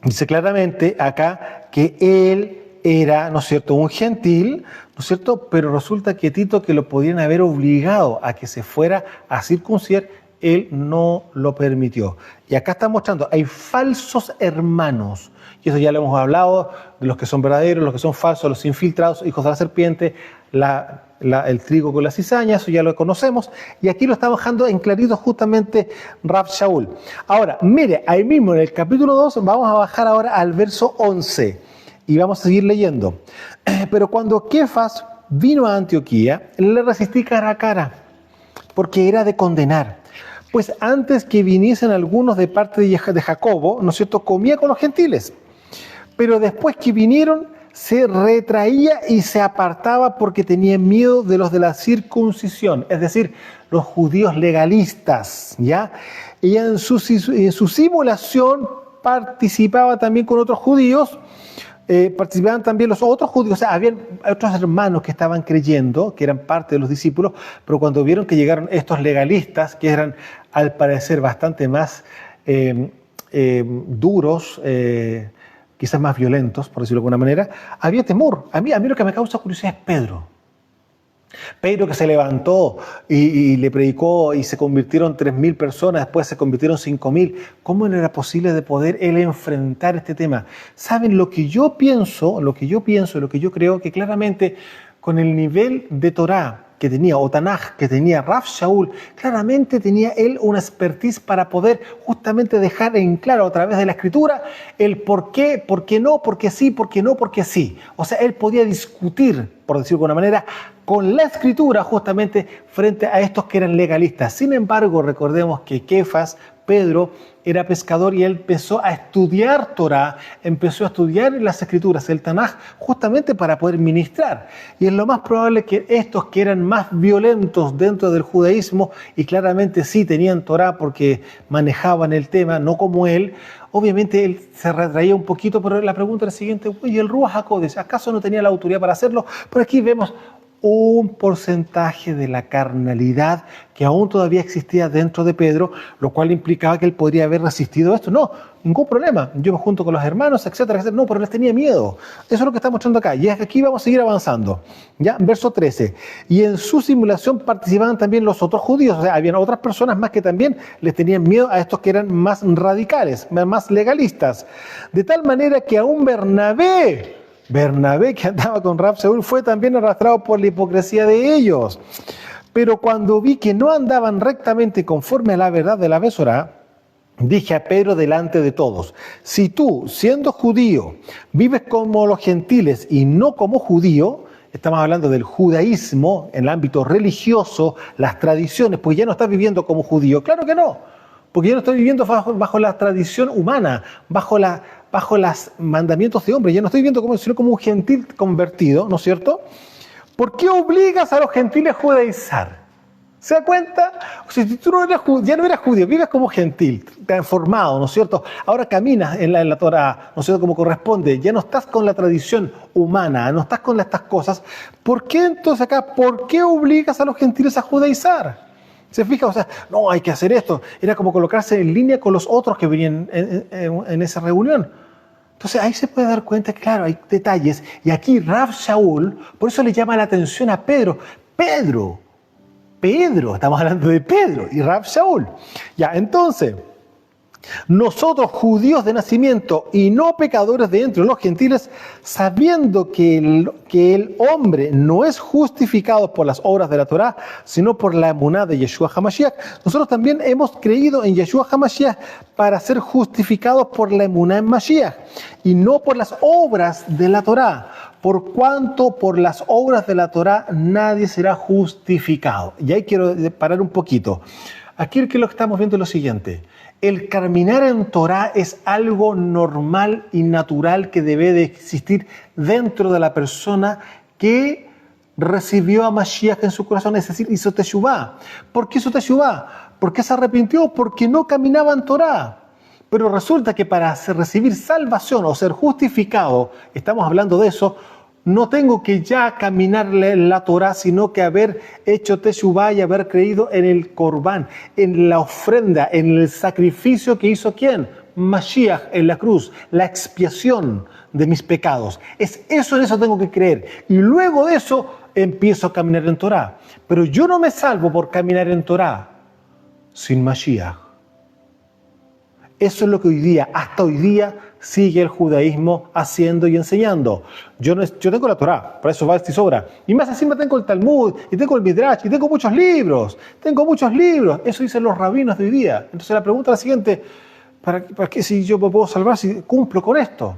dice claramente acá que él era, ¿no es cierto?, un gentil, ¿no es cierto?, pero resulta que Tito, que lo podían haber obligado a que se fuera a circuncidar, él no lo permitió. Y acá está mostrando, hay falsos hermanos, y eso ya lo hemos hablado, de los que son verdaderos, los que son falsos, los infiltrados, hijos de la serpiente, el trigo con la cizaña, eso ya lo conocemos, y aquí lo está bajando en clarito justamente Rav Shaul. Ahora, mire, ahí mismo en el capítulo 2, vamos a bajar ahora al verso 11, y vamos a seguir leyendo. Pero cuando Kefas vino a Antioquía, le resistí cara a cara, porque era de condenar. Pues antes que viniesen algunos de parte de Jacobo, ¿no es cierto?, comía con los gentiles. Pero después que vinieron, se retraía y se apartaba porque tenía miedo de los de la circuncisión, es decir, los judíos legalistas, ¿ya? Y en su simulación participaba también con otros judíos, participaban también los otros judíos, o sea, habían otros hermanos que estaban creyendo, que eran parte de los discípulos, pero cuando vieron que llegaron estos legalistas, que eran al parecer bastante más duros, quizás más violentos, por decirlo de alguna manera, había temor. A mí lo que me causa curiosidad es Pedro. Pedro, que se levantó y le predicó y se convirtieron 3.000 personas, después se convirtieron 5.000. ¿Cómo no era posible de poder él enfrentar este tema? ¿Saben lo que yo pienso, lo que yo creo? Que claramente con el nivel de Torá que tenía, o Tanaj que tenía Rav Shaul, claramente tenía él una expertise para poder justamente dejar en claro a través de la escritura el por qué no, por qué sí, por qué no, por qué sí. O sea, él podía discutir, por decirlo de alguna manera, con la escritura justamente frente a estos que eran legalistas. Sin embargo, recordemos que Kefas, Pedro, era pescador y él empezó a estudiar Torah, empezó a estudiar las escrituras, el Tanaj, justamente para poder ministrar. Y es lo más probable que estos que eran más violentos dentro del judaísmo, y claramente sí tenían Torah porque manejaban el tema, no como él, obviamente él se retraía un poquito, pero la pregunta es la siguiente: ¿y el Ruach HaKodesh acaso no tenía la autoridad para hacerlo? Por aquí vemos un porcentaje de la carnalidad que aún todavía existía dentro de Pedro, lo cual implicaba que él podría haber resistido esto. No, ningún problema. Yo me junto con los hermanos, etcétera, etcétera. No, pero les tenía miedo. Eso es lo que está mostrando acá. Y aquí vamos a seguir avanzando. Ya, verso 13. Y en su simulación participaban también los otros judíos. O sea, habían otras personas más que también les tenían miedo a estos que eran más radicales, más legalistas. De tal manera que aún Bernabé, que andaba con Rav Shaul, fue también arrastrado por la hipocresía de ellos. Pero cuando vi que no andaban rectamente conforme a la verdad de la Besorá, dije a Pedro delante de todos: si tú, siendo judío, vives como los gentiles y no como judío, estamos hablando del judaísmo en el ámbito religioso, las tradiciones, pues ya no estás viviendo como judío. Claro que no, porque yo no estoy viviendo bajo la tradición humana, bajo los mandamientos de hombre. Ya no estoy viviendo sino como un gentil convertido, ¿no es cierto? ¿Por qué obligas a los gentiles a judaizar? ¿Se da cuenta? O sea, si tú ya no eras judío, vives como gentil, transformado, ¿no es cierto? Ahora caminas en la Torah, ¿no es cierto?, como corresponde. Ya no estás con la tradición humana, no estás con estas cosas. ¿Por qué entonces acá, por qué obligas a los gentiles a judaizar? ¿Se fija? O sea, no, hay que hacer esto. Era como colocarse en línea con los otros que venían en esa reunión. Entonces ahí se puede dar cuenta que, claro, hay detalles. Y aquí Rav Shaul, por eso le llama la atención a Pedro. Pedro, estamos hablando de Pedro y Rav Shaul. Ya, entonces, nosotros, judíos de nacimiento y no pecadores de entre los gentiles, sabiendo que el hombre no es justificado por las obras de la Torá, sino por la emuná de Yeshua HaMashiach, nosotros también hemos creído en Yeshua HaMashiach para ser justificados por la emuná en Mashiach y no por las obras de la Torá, por cuanto por las obras de la Torá nadie será justificado. Y ahí quiero parar un poquito. Aquí lo que estamos viendo es lo siguiente: el caminar en Torah es algo normal y natural que debe de existir dentro de la persona que recibió a Mashiach en su corazón, es decir, hizo Teshuvah. ¿Por qué hizo Teshuvah? ¿Por qué se arrepintió? Porque no caminaba en Torah. Pero resulta que para recibir salvación o ser justificado, estamos hablando de eso, no tengo que ya caminarle la Torah, sino que haber hecho Teshuvah y haber creído en el Corbán, en la ofrenda, en el sacrificio que hizo ¿quién? Mashiach en la cruz, la expiación de mis pecados. En eso tengo que creer. Y luego de eso empiezo a caminar en Torah. Pero yo no me salvo por caminar en Torah sin Mashiach. Eso es lo que hasta hoy día, sigue el judaísmo haciendo y enseñando. Yo tengo la Torá, para eso basta y sobra. Y más encima tengo el Talmud, y tengo el Midrash, y tengo muchos libros. Eso dicen los rabinos de hoy día. Entonces la pregunta es la siguiente: ¿para qué si yo me puedo salvar si cumplo con esto?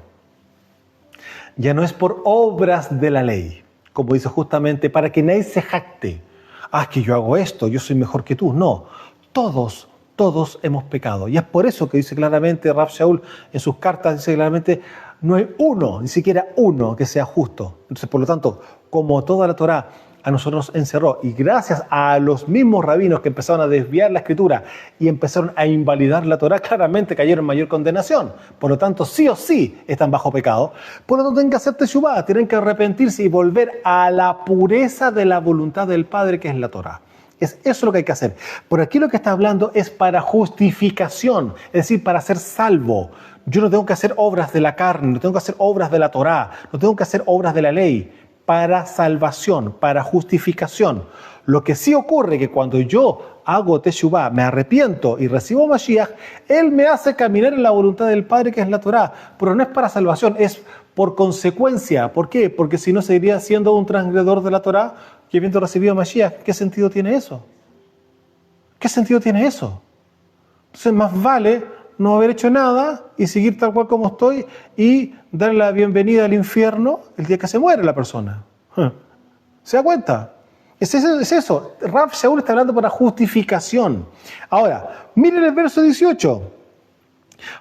Ya no es por obras de la ley, como dice justamente, para que nadie se jacte. Es que yo hago esto, yo soy mejor que tú. No, todos hemos pecado. Y es por eso que dice claramente Rav Shaul en sus cartas, dice claramente, no hay ni siquiera uno que sea justo. Entonces, por lo tanto, como toda la Torá a nosotros nos encerró, y gracias a los mismos rabinos que empezaron a desviar la escritura y empezaron a invalidar la Torá, claramente cayeron en mayor condenación. Por lo tanto, sí o sí están bajo pecado. Por lo tanto, tienen que hacer teshuvá, tienen que arrepentirse y volver a la pureza de la voluntad del Padre, que es la Torá. Es eso lo que hay que hacer. Por aquí lo que está hablando es para justificación, es decir, para ser salvo. Yo no tengo que hacer obras de la carne, no tengo que hacer obras de la Torá, no tengo que hacer obras de la ley. para salvación, para justificación. Lo que sí ocurre es que cuando yo hago Teshuvah, me arrepiento y recibo Mashiach, Él me hace caminar en la voluntad del Padre, que es la Torá, pero no es para salvación, es por consecuencia. ¿Por qué? Porque si no seguiría siendo un transgredor de la Torá que habiendo recibido Mashiach. ¿Qué sentido tiene eso? ¿Qué sentido tiene eso? Entonces más vale no haber hecho nada y seguir tal cual como estoy y darle la bienvenida al infierno el día que se muere la persona. ¿Se da cuenta? Es eso. Rav Shaul está hablando para justificación. Ahora, miren el verso 18.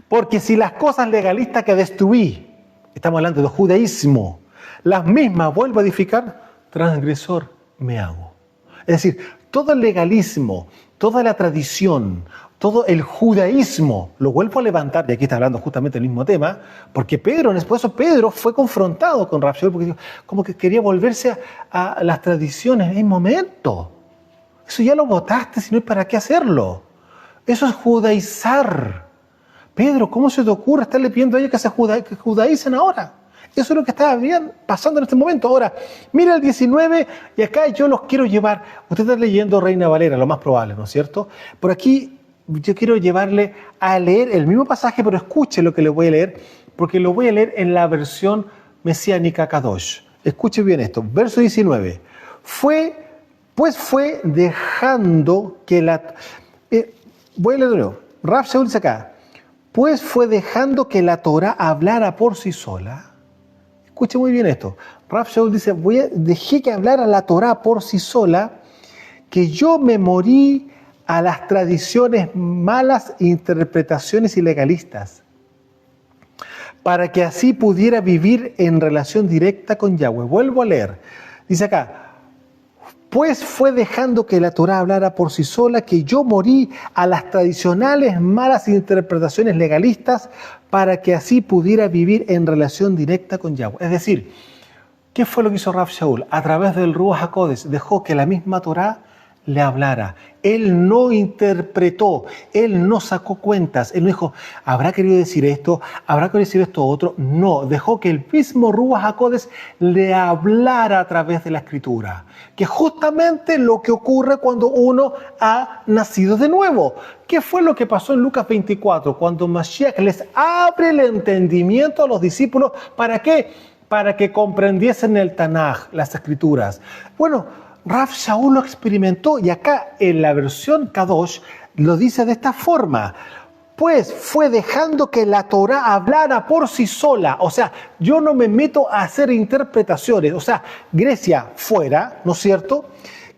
Porque si las cosas legalistas que destruí, estamos hablando del judaísmo, las mismas vuelvo a edificar, transgresor me hago. Es decir, todo el legalismo, toda la tradición, todo el judaísmo, lo vuelvo a levantar, y aquí está hablando justamente del mismo tema, porque Pedro fue confrontado con Rav Shaul, porque como que quería volverse a las tradiciones en momento. Eso ya lo votaste, si no hay para qué hacerlo. Eso es judaizar. Pedro, ¿cómo se te ocurre estarle pidiendo a ellos que judaicen ahora? Eso es lo que está bien pasando en este momento. Ahora, mira el 19, y acá yo los quiero llevar. Usted está leyendo Reina Valera, lo más probable, ¿no es cierto? Por aquí yo quiero llevarle a leer el mismo pasaje, pero escuche lo que le voy a leer, porque lo voy a leer en la versión mesiánica Kadosh. Escuche bien esto, verso 19. Fue dejando que la... voy a leer de nuevo. Rav Shaul dice acá, pues fue dejando que la Torá hablara por sí sola. Escuche muy bien esto. Rav Shaul dice, dejé que hablara la Torá por sí sola, que yo me morí a las tradiciones malas, interpretaciones y legalistas, para que así pudiera vivir en relación directa con Yahweh. Vuelvo a leer. Dice acá, pues fue dejando que la Torá hablara por sí sola, que yo morí a las tradicionales malas interpretaciones legalistas, para que así pudiera vivir en relación directa con Yahweh. Es decir, ¿qué fue lo que hizo Rav Shaul? A través del Ruach HaKodesh dejó que la misma Torá le hablara. Él no interpretó, él no sacó cuentas, él no dijo, ¿habrá querido decir esto? ¿Habrá querido decir esto otro? No, dejó que el mismo Ruach HaKodesh le hablara a través de la Escritura, que justamente lo que ocurre cuando uno ha nacido de nuevo. ¿Qué fue lo que pasó en Lucas 24? Cuando Mashiach les abre el entendimiento a los discípulos, ¿para qué? Para que comprendiesen el Tanaj, las Escrituras. Bueno, Rav Shaul lo experimentó y acá en la versión Kadosh lo dice de esta forma. Pues fue dejando que la Torá hablara por sí sola. O sea, yo no me meto a hacer interpretaciones. O sea, Grecia fuera, ¿no es cierto?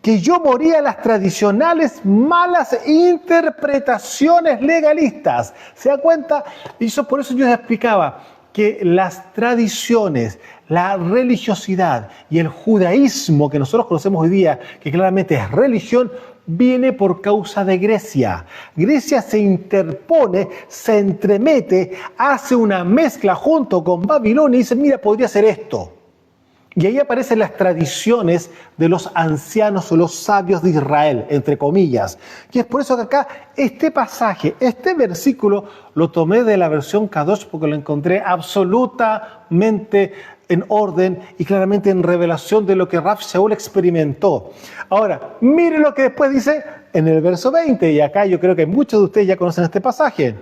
Que yo moría a las tradicionales malas interpretaciones legalistas. ¿Se da cuenta? Y por eso yo les explicaba que las tradiciones, la religiosidad y el judaísmo que nosotros conocemos hoy día, que claramente es religión, viene por causa de Grecia. Grecia se interpone, se entremete, hace una mezcla junto con Babilonia y dice, mira, podría ser esto. Y ahí aparecen las tradiciones de los ancianos o los sabios de Israel, entre comillas. Y es por eso que acá este pasaje, este versículo, lo tomé de la versión Kadosh porque lo encontré absolutamente en orden y claramente en revelación de lo que Rav Shaul experimentó. Ahora, mire lo que después dice en el verso 20, y acá yo creo que muchos de ustedes ya conocen este pasaje.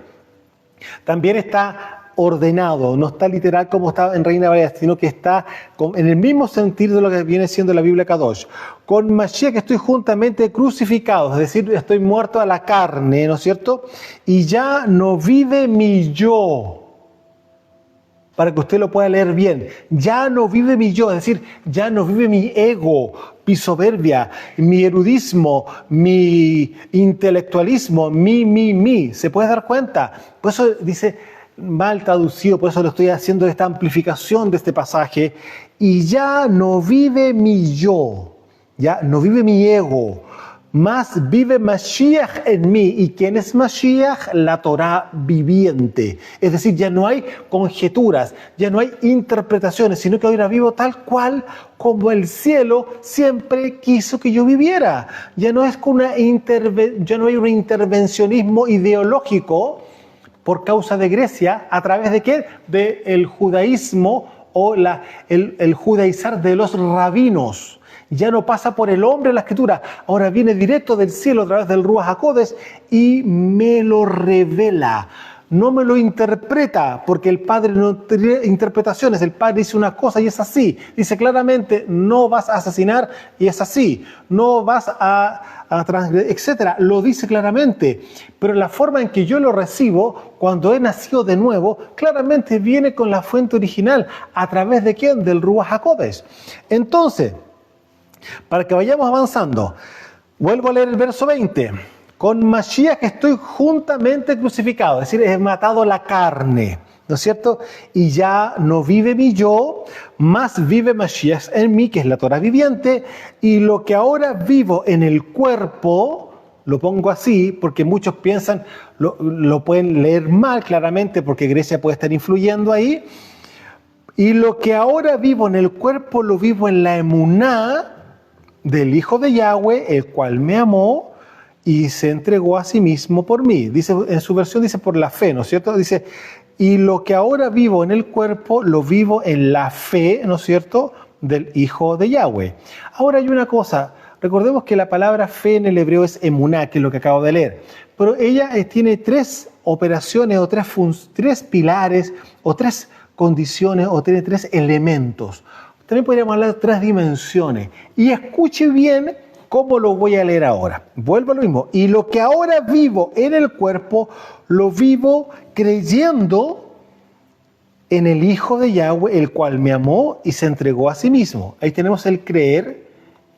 También está ordenado, no está literal como está en Reina Valera, sino que está en el mismo sentido de lo que viene siendo la Biblia Kadosh. Con Mashiach estoy juntamente crucificado, es decir, estoy muerto a la carne, ¿no es cierto? Y ya no vive mi yo. Para que usted lo pueda leer bien. Ya no vive mi yo, es decir, ya no vive mi ego, mi mi erudismo, mi intelectualismo, mi. ¿Se puede dar cuenta? Por eso dice, mal traducido, por eso lo estoy haciendo esta amplificación de este pasaje. Y ya no vive mi yo, ya no vive mi ego, más vive Mashiach en mí. ¿Y quién es Mashiach? La Torá viviente. Es decir, ya no hay conjeturas, ya no hay interpretaciones, sino que ahora vivo tal cual como el cielo siempre quiso que yo viviera. Ya no es ya no hay un intervencionismo ideológico por causa de Grecia, ¿a través de qué? Del judaísmo o el judaizar de los rabinos. Ya no pasa por el hombre la escritura, ahora viene directo del cielo a través del Ruach HaKodesh y me lo revela. No me lo interpreta, porque el Padre no tiene interpretaciones. El Padre dice una cosa y es así. Dice claramente, no vas a asesinar y es así. No vas a transgredir, etc. Lo dice claramente. Pero la forma en que yo lo recibo, cuando he nacido de nuevo, claramente viene con la fuente original. ¿A través de quién? Del Ruach HaKodesh. Entonces, para que vayamos avanzando, vuelvo a leer el verso 20. Con Mashiach estoy juntamente crucificado, es decir, he matado la carne, ¿no es cierto? Y ya no vive mi yo, más vive Mashiach en mí, que es la Torah viviente, y lo que ahora vivo en el cuerpo, lo pongo así, porque muchos piensan, lo pueden leer mal claramente, porque Grecia puede estar influyendo ahí, y lo que ahora vivo en el cuerpo, lo vivo en la emuná del Hijo de Yahweh, el cual me amó, y se entregó a sí mismo por mí. Dice, en su versión dice por la fe, ¿no es cierto? Dice, y lo que ahora vivo en el cuerpo, lo vivo en la fe, ¿no es cierto?, del Hijo de Yahweh. Ahora hay una cosa, recordemos que la palabra fe en el hebreo es emuná, que es lo que acabo de leer, pero ella tiene tres operaciones, o tres pilares, o tres condiciones, o tiene tres elementos. También podríamos hablar de tres dimensiones. Y escuche bien ¿cómo lo voy a leer ahora? Vuelvo a lo mismo. Y lo que ahora vivo en el cuerpo, lo vivo creyendo en el Hijo de Yahweh, el cual me amó y se entregó a sí mismo. Ahí tenemos el creer,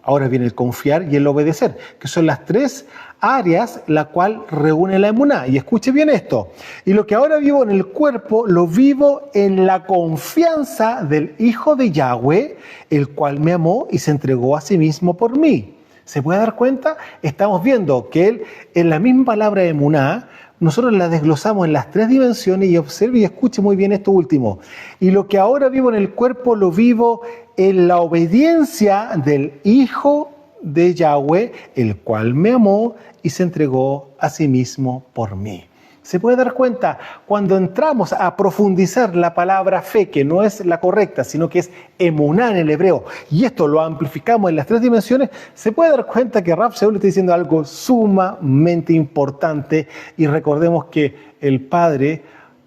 ahora viene el confiar y el obedecer, que son las tres áreas la cual reúne la emuná. Y escuche bien esto. Y lo que ahora vivo en el cuerpo, lo vivo en la confianza del Hijo de Yahweh, el cual me amó y se entregó a sí mismo por mí. ¿Se puede dar cuenta? Estamos viendo que él, en la misma palabra emuná, nosotros la desglosamos en las tres dimensiones y observe y escuche muy bien esto último. Y lo que ahora vivo en el cuerpo, lo vivo en la obediencia del Hijo de Yahweh, el cual me amó y se entregó a sí mismo por mí. ¿Se puede dar cuenta? Cuando entramos a profundizar la palabra fe, que no es la correcta, sino que es emuná en el hebreo, y esto lo amplificamos en las tres dimensiones, se puede dar cuenta que Rav Shaul está diciendo algo sumamente importante, y recordemos que el Padre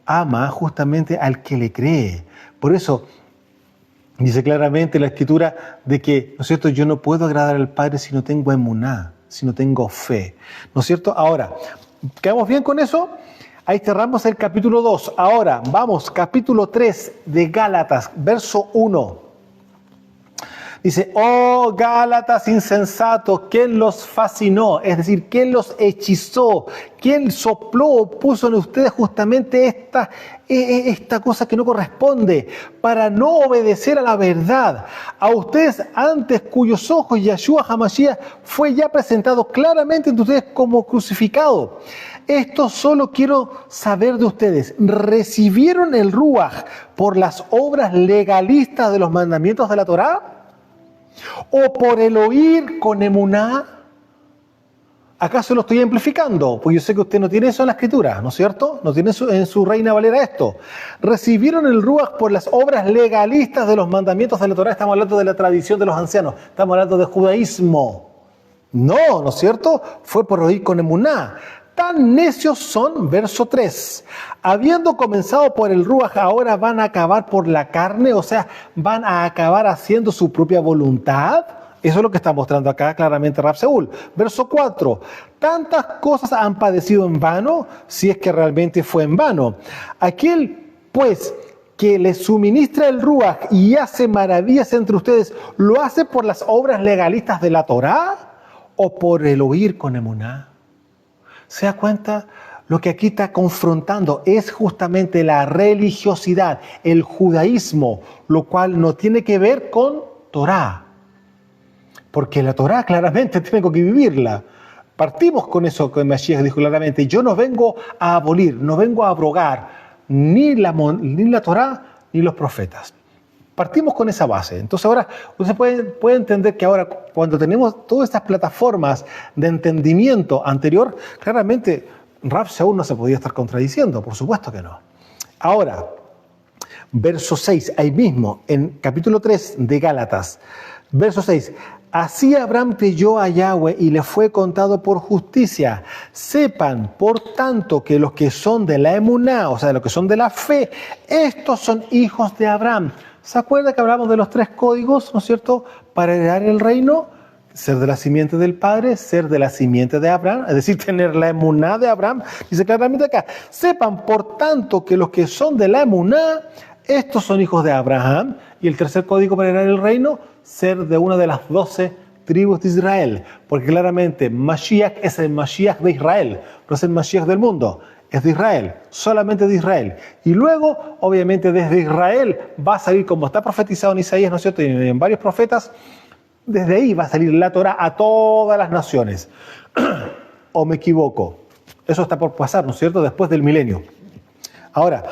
ama justamente al que le cree. Por eso dice claramente la Escritura de que, ¿no es cierto?, yo no puedo agradar al Padre si no tengo emuná, si no tengo fe, ¿no es cierto? Ahora, ¿quedamos bien con eso? Ahí cerramos el capítulo 2. Ahora, vamos, capítulo 3 de Gálatas, verso 1. Dice, oh Gálatas insensatos, ¿quién los fascinó? Es decir, ¿quién los hechizó? ¿Quién sopló o puso en ustedes justamente esta cosa que no corresponde para no obedecer a la verdad? A ustedes antes cuyos ojos Yahshua HaMashiach fue ya presentado claramente entre ustedes como crucificado. Esto solo quiero saber de ustedes. ¿Recibieron el Ruach por las obras legalistas de los mandamientos de la Torá? ¿O por el oír con emuná? ¿Acaso lo estoy amplificando? Pues yo sé que usted no tiene eso en la Escritura, ¿no es cierto? No tiene en su Reina Valera esto. ¿Recibieron el Ruach por las obras legalistas de los mandamientos de la Torá? Estamos hablando de la tradición de los ancianos. Estamos hablando de judaísmo. No, ¿no es cierto? Fue por oír con emuná. Tan necios son, verso 3, habiendo comenzado por el Ruach, ahora van a acabar por la carne, o sea, van a acabar haciendo su propia voluntad. Eso es lo que está mostrando acá claramente Rav Shaul. Verso 4, tantas cosas han padecido en vano, si es que realmente fue en vano. Aquel, pues, que les suministra el Ruach y hace maravillas entre ustedes, ¿lo hace por las obras legalistas de la Torá o por el oír con emuná? ¿Se da cuenta? Lo que aquí está confrontando es justamente la religiosidad, el judaísmo, lo cual no tiene que ver con Torá. Porque la Torá claramente tengo que vivirla. Partimos con eso que Mashiach dijo claramente, yo no vengo a abolir, no vengo a abrogar ni la Torá ni los profetas. Partimos con esa base. Entonces ahora usted puede entender que ahora cuando tenemos todas estas plataformas de entendimiento anterior, claramente Rav Shaul no se podía estar contradiciendo, por supuesto que no. Ahora, verso 6, ahí mismo, en capítulo 3 de Gálatas, verso 6. Así Abraham creyó a Yahweh y le fue contado por justicia. Sepan, por tanto, que los que son de la emuná, o sea, los que son de la fe, estos son hijos de Abraham. ¿Se acuerda que hablamos de los 3 códigos, ¿no es cierto?, para heredar el reino? Ser de la simiente del Padre, ser de la simiente de Abraham, es decir, tener la emuná de Abraham. Dice claramente acá, sepan, por tanto, que los que son de la emuná, estos son hijos de Abraham. Y el tercer código para heredar el reino, ser de una de las 12 tribus de Israel. Porque claramente Mashiach es el Mashiach de Israel, no es el Mashiach del mundo, es de Israel, solamente de Israel. Y luego, obviamente, desde Israel va a salir, como está profetizado en Isaías, ¿no es cierto?, y en varios profetas, desde ahí va a salir la Torá a todas las naciones. ¿O me equivoco? Eso está por pasar, ¿no es cierto?, después del milenio. Ahora,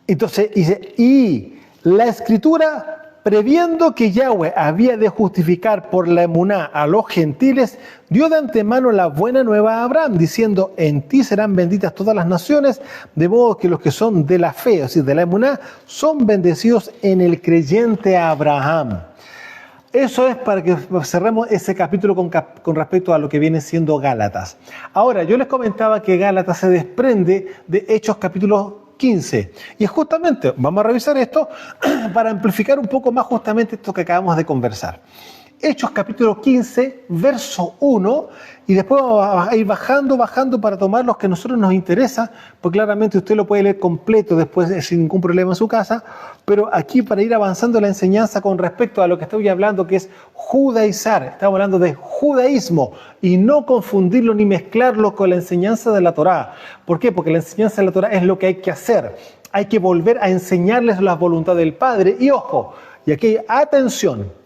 entonces dice, y la Escritura, previendo que Yahweh había de justificar por la emuná a los gentiles, dio de antemano la buena nueva a Abraham, diciendo, en ti serán benditas todas las naciones, de modo que los que son de la fe, es decir, de la emuná, son bendecidos en el creyente Abraham. Eso es para que cerremos ese capítulo con respecto a lo que viene siendo Gálatas. Ahora, yo les comentaba que Gálatas se desprende de Hechos capítulo 15. Y es justamente, vamos a revisar esto para amplificar un poco más justamente esto que acabamos de conversar. Hechos capítulo 15, verso 1, y después vamos a ir bajando para tomar los que a nosotros nos interesa, porque claramente usted lo puede leer completo después sin ningún problema en su casa, pero aquí para ir avanzando la enseñanza con respecto a lo que estoy hablando, que es judaizar, estamos hablando de judaísmo, y no confundirlo ni mezclarlo con la enseñanza de la Torá. ¿Por qué? Porque la enseñanza de la Torá es lo que hay que hacer, hay que volver a enseñarles la voluntad del Padre, y ojo, y aquí atención,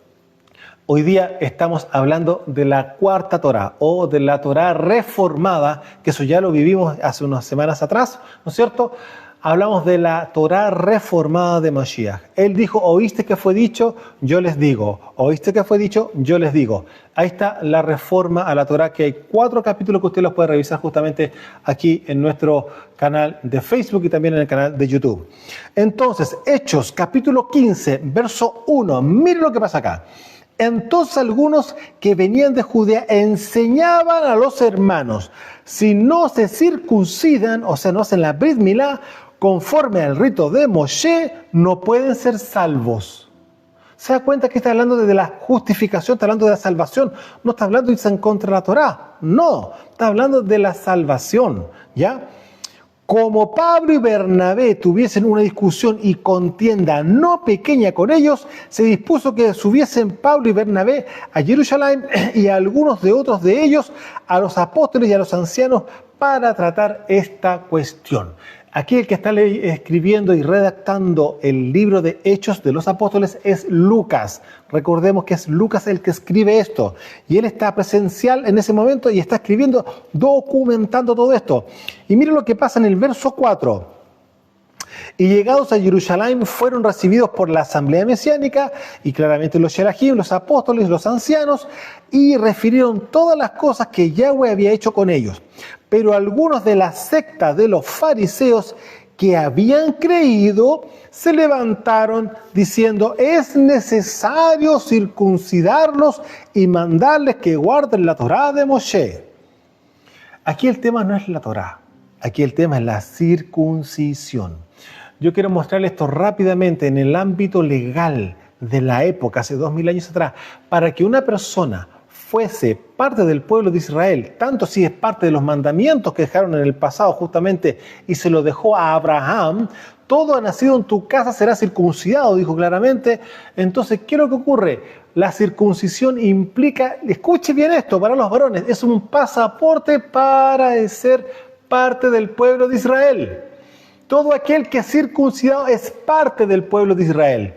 hoy día estamos hablando de la cuarta Torá o de la Torá reformada, que eso ya lo vivimos hace unas semanas atrás, ¿no es cierto? Hablamos de la Torá reformada de Mashiach. Él dijo, ¿oíste que fue dicho? Yo les digo. ¿Oíste que fue dicho? Yo les digo. Ahí está la reforma a la Torá, que hay 4 capítulos que usted los puede revisar justamente aquí en nuestro canal de Facebook y también en el canal de YouTube. Entonces, Hechos capítulo 15, verso 1. Miren lo que pasa acá. Entonces algunos que venían de Judea enseñaban a los hermanos, si no se circuncidan, o sea, no hacen la Brit Milá, conforme al rito de Moshe, no pueden ser salvos. ¿Se da cuenta que está hablando de la justificación, está hablando de la salvación? No está hablando de irse en contra de la Torá, no, está hablando de la salvación, ¿ya? Como Pablo y Bernabé tuviesen una discusión y contienda no pequeña con ellos, se dispuso que subiesen Pablo y Bernabé a Jerusalén y a algunos de otros de ellos, a los apóstoles y a los ancianos, para tratar esta cuestión. Aquí el que está escribiendo y redactando el libro de Hechos de los Apóstoles es Lucas. Recordemos que es Lucas el que escribe esto. Y él está presencial en ese momento y está escribiendo, documentando todo esto. Y miren lo que pasa en el verso 4. Y llegados a Jerusalén fueron recibidos por la asamblea mesiánica y claramente los Sherajim, los apóstoles, los ancianos, y refirieron todas las cosas que Yahweh había hecho con ellos. Pero algunos de la secta de los fariseos que habían creído se levantaron diciendo, es necesario circuncidarlos y mandarles que guarden la Torá de Moshe. Aquí el tema no es la Torá, aquí el tema es la circuncisión. Yo quiero mostrarles esto rápidamente en el ámbito legal de la época, hace 2000 años atrás, para que una persona fuese parte del pueblo de Israel, tanto si es parte de los mandamientos que dejaron en el pasado justamente y se lo dejó a Abraham, todo nacido en tu casa será circuncidado, dijo claramente. Entonces, ¿qué es lo que ocurre? La circuncisión implica, escuche bien esto, para los varones, es un pasaporte para ser parte del pueblo de Israel. Todo aquel que es circuncidado es parte del pueblo de Israel.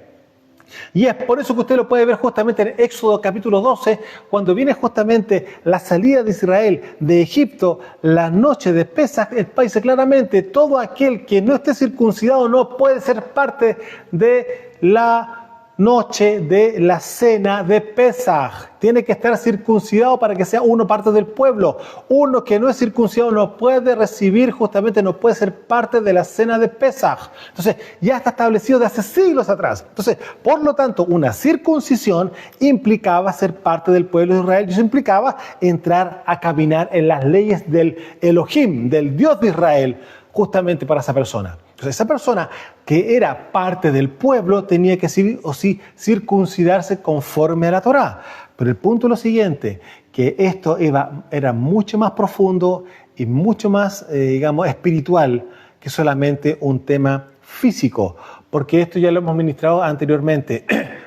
Y es por eso que usted lo puede ver justamente en Éxodo capítulo 12, cuando viene justamente la salida de Israel de Egipto, la noche de Pesaj, el país dice claramente, todo aquel que no esté circuncidado no puede ser parte de la noche de la cena de Pesaj. Tiene que estar circuncidado para que sea uno parte del pueblo. Uno que no es circuncidado no puede recibir, justamente no puede ser parte de la cena de Pesaj. Entonces, ya está establecido de hace siglos atrás. Entonces, por lo tanto, una circuncisión implicaba ser parte del pueblo de Israel y eso implicaba entrar a caminar en las leyes del Elohim, del Dios de Israel, justamente para esa persona. Entonces, esa persona que era parte del pueblo tenía que sí o sí circuncidarse conforme a la Torá. Pero el punto es lo siguiente, que esto era mucho más profundo y mucho más, espiritual que solamente un tema físico, porque esto ya lo hemos ministrado anteriormente.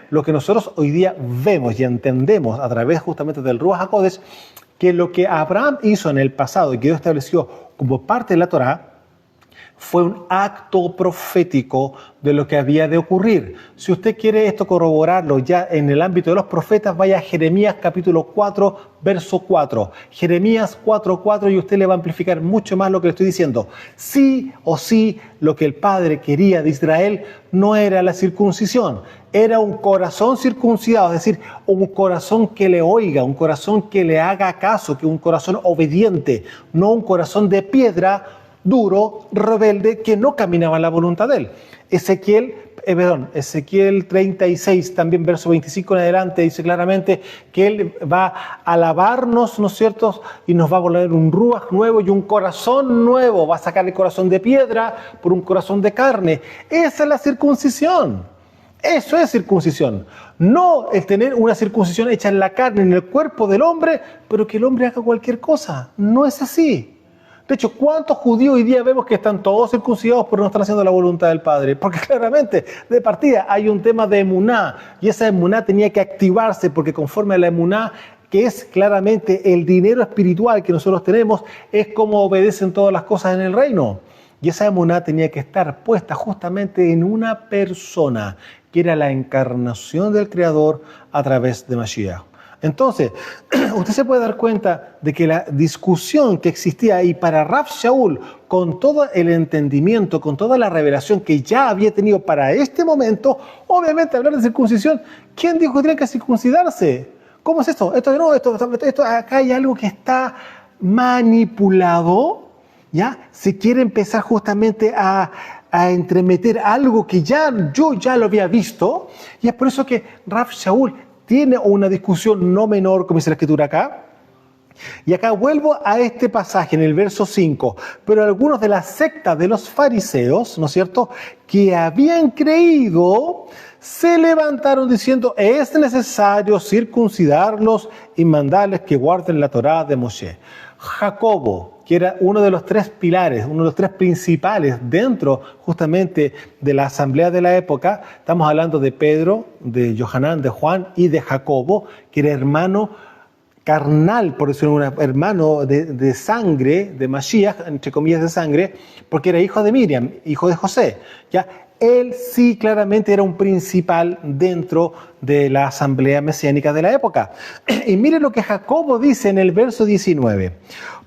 Lo que nosotros hoy día vemos y entendemos a través justamente del Ruach HaKodesh, que lo que Abraham hizo en el pasado y que Dios estableció como parte de la Torá, fue un acto profético de lo que había de ocurrir. Si usted quiere esto corroborarlo ya en el ámbito de los profetas, vaya a Jeremías capítulo 4, verso 4. Jeremías 4:4 y usted le va a amplificar mucho más lo que le estoy diciendo. Sí o sí, lo que el Padre quería de Israel no era la circuncisión, era un corazón circuncidado, es decir, un corazón que le oiga, un corazón que le haga caso, que un corazón obediente, no un corazón de piedra, duro, rebelde, que no caminaba en la voluntad de él. Ezequiel 36, también verso 25 en adelante, dice claramente que él va a lavarnos, ¿no es cierto? Y nos va a poner un ruaj nuevo y un corazón nuevo. Va a sacar el corazón de piedra por un corazón de carne. Esa es la circuncisión. Eso es circuncisión. No el tener una circuncisión hecha en la carne, en el cuerpo del hombre, pero que el hombre haga cualquier cosa. No es así. De hecho, ¿cuántos judíos hoy día vemos que están todos circuncidados pero no están haciendo la voluntad del Padre? Porque claramente, de partida, hay un tema de emuná, y esa emuná tenía que activarse porque conforme a la emuná, que es claramente el dinero espiritual que nosotros tenemos, es como obedecen todas las cosas en el reino. Y esa emuná tenía que estar puesta justamente en una persona, que era la encarnación del Creador a través de Mashiach. Entonces, usted se puede dar cuenta de que la discusión que existía ahí para Rav Shaul, con todo el entendimiento, con toda la revelación que ya había tenido para este momento, obviamente hablar de circuncisión, ¿quién dijo que tenía que circuncidarse? ¿Cómo es esto? Esto, acá hay algo que está manipulado, ¿ya? Se quiere empezar justamente a entremeter algo que yo ya lo había visto, y es por eso que Rav Shaul tiene una discusión no menor, como dice la escritura acá. Y acá vuelvo a este pasaje en el verso 5. Pero algunos de la secta de los fariseos, ¿no es cierto?, que habían creído, se levantaron diciendo, es necesario circuncidarlos y mandarles que guarden la Torá de Moshe. Jacobo, que era uno de los tres pilares, uno de los tres principales dentro justamente de la asamblea de la época, estamos hablando de Pedro, de Yohanan, de Juan y de Jacobo, que era hermano carnal, por decirlo un hermano de sangre, de Mashiach, entre comillas de sangre, porque era hijo de Miriam, hijo de José. ¿Ya? Él sí claramente era un principal dentro de la asamblea mesiánica de la época. Y mire lo que Jacobo dice en el verso 19.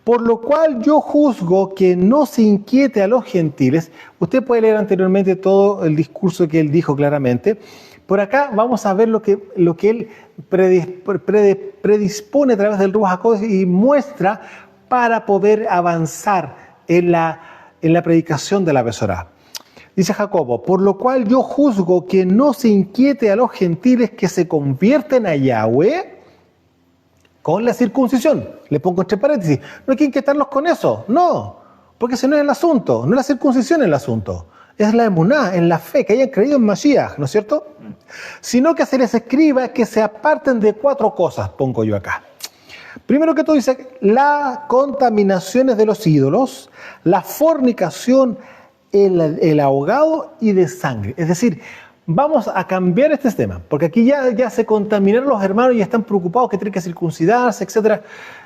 Por lo cual yo juzgo que no se inquiete a los gentiles. Usted puede leer anteriormente todo el discurso que él dijo claramente. Por acá vamos a ver lo que él predispone a través del Ruach HaKodesh y muestra para poder avanzar en la predicación de la Besorá. Dice Jacobo, por lo cual yo juzgo que no se inquiete a los gentiles que se convierten a Yahweh con la circuncisión. Le pongo entre paréntesis, no hay que inquietarlos con eso, no, porque ese no es el asunto, no es la circuncisión el asunto, es la emuná, en la fe, que hayan creído en Mashiach, ¿no es cierto? Sino que se les escriba que se aparten de 4 cosas, pongo yo acá. Primero que todo dice, las contaminaciones de los ídolos, la fornicación, el ahogado y de sangre. Es decir, vamos a cambiar este tema, porque aquí ya se contaminaron los hermanos y están preocupados que tienen que circuncidarse, etc.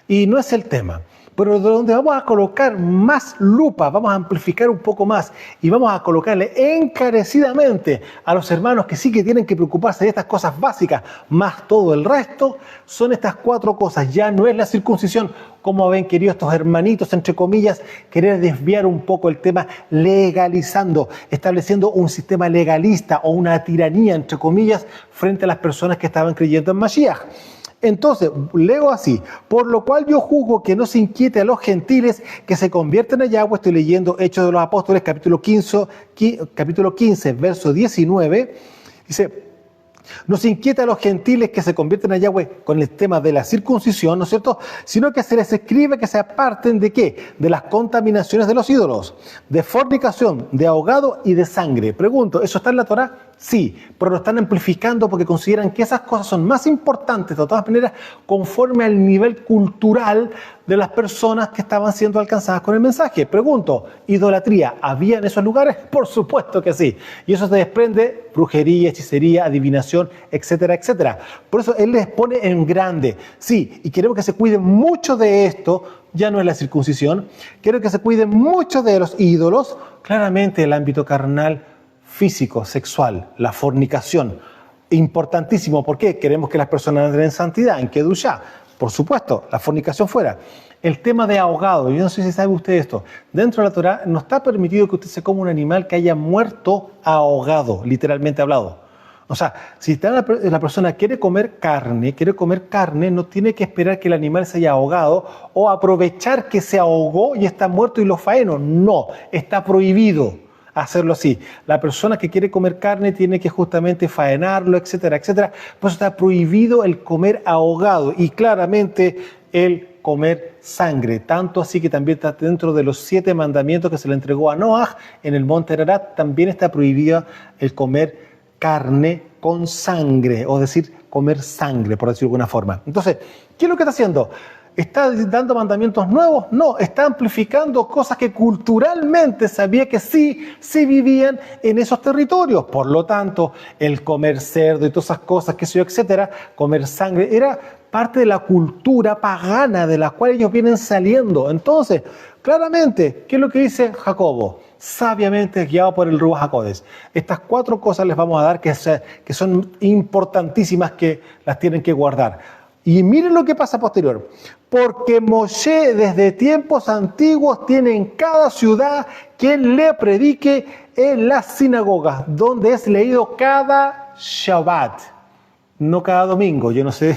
Y no es el tema. pero donde vamos a colocar más lupa, vamos a amplificar un poco más y vamos a colocarle encarecidamente a los hermanos que sí que tienen que preocuparse de estas cosas básicas, más todo el resto, son estas 4 cosas. Ya no es la circuncisión, como habían querido estos hermanitos, entre comillas, querer desviar un poco el tema legalizando, estableciendo un sistema legalista o una tiranía, entre comillas, frente a las personas que estaban creyendo en Mashiach. Entonces, leo así: por lo cual yo juzgo que no se inquiete a los gentiles que se convierten a Yahweh. Estoy leyendo Hechos de los Apóstoles, capítulo 15, verso 19. Dice: no se inquieta a los gentiles que se convierten a Yahweh con el tema de la circuncisión, ¿no es cierto? Sino que se les escribe que se aparten ¿de qué? De las contaminaciones de los ídolos, de fornicación, de ahogado y de sangre. Pregunto, ¿eso está en la Torá? Sí, pero lo están amplificando porque consideran que esas cosas son más importantes, de todas maneras, conforme al nivel cultural de las personas que estaban siendo alcanzadas con el mensaje. Pregunto, ¿idolatría había en esos lugares? Por supuesto que sí. Y eso se desprende brujería, hechicería, adivinación, etcétera, etcétera. Por eso él les pone en grande. Sí, y queremos que se cuiden mucho de esto. Ya no es la circuncisión. Quiero que se cuiden mucho de los ídolos. Claramente el ámbito carnal, físico, sexual, la fornicación, importantísimo. ¿Por qué? Queremos que las personas entren en santidad, en Kedushá. Por supuesto, la fornicación fuera. El tema de ahogado, yo no sé si sabe usted esto, dentro de la Torá no está permitido que usted se coma un animal que haya muerto ahogado, literalmente hablado. O sea, si la persona quiere comer carne, no tiene que esperar que el animal se haya ahogado o aprovechar que se ahogó y está muerto y lo faeno. No, está prohibido hacerlo así. La persona que quiere comer carne tiene que justamente faenarlo, etcétera, etcétera. Por eso está prohibido el comer ahogado y claramente el comer sangre. Tanto así que también está dentro de los 7 mandamientos que se le entregó a Noaj en el monte Ararat. También está prohibido el comer carne con sangre, o decir, comer sangre, por decirlo de alguna forma. Entonces, ¿qué es lo que está haciendo? ¿Está dando mandamientos nuevos? No, está amplificando cosas que culturalmente sabía que sí vivían en esos territorios. Por lo tanto, el comer cerdo y todas esas cosas, qué sé yo, etcétera, comer sangre, era parte de la cultura pagana de la cual ellos vienen saliendo. Entonces, claramente, ¿qué es lo que dice Jacobo? Sabiamente guiado por el Ruach HaKodesh. Estas 4 cosas les vamos a dar que son importantísimas, que las tienen que guardar. Y miren lo que pasa posterior. Porque Moshe desde tiempos antiguos tiene en cada ciudad quien le predique en las sinagogas, donde es leído cada Shabbat. No cada domingo, yo no sé,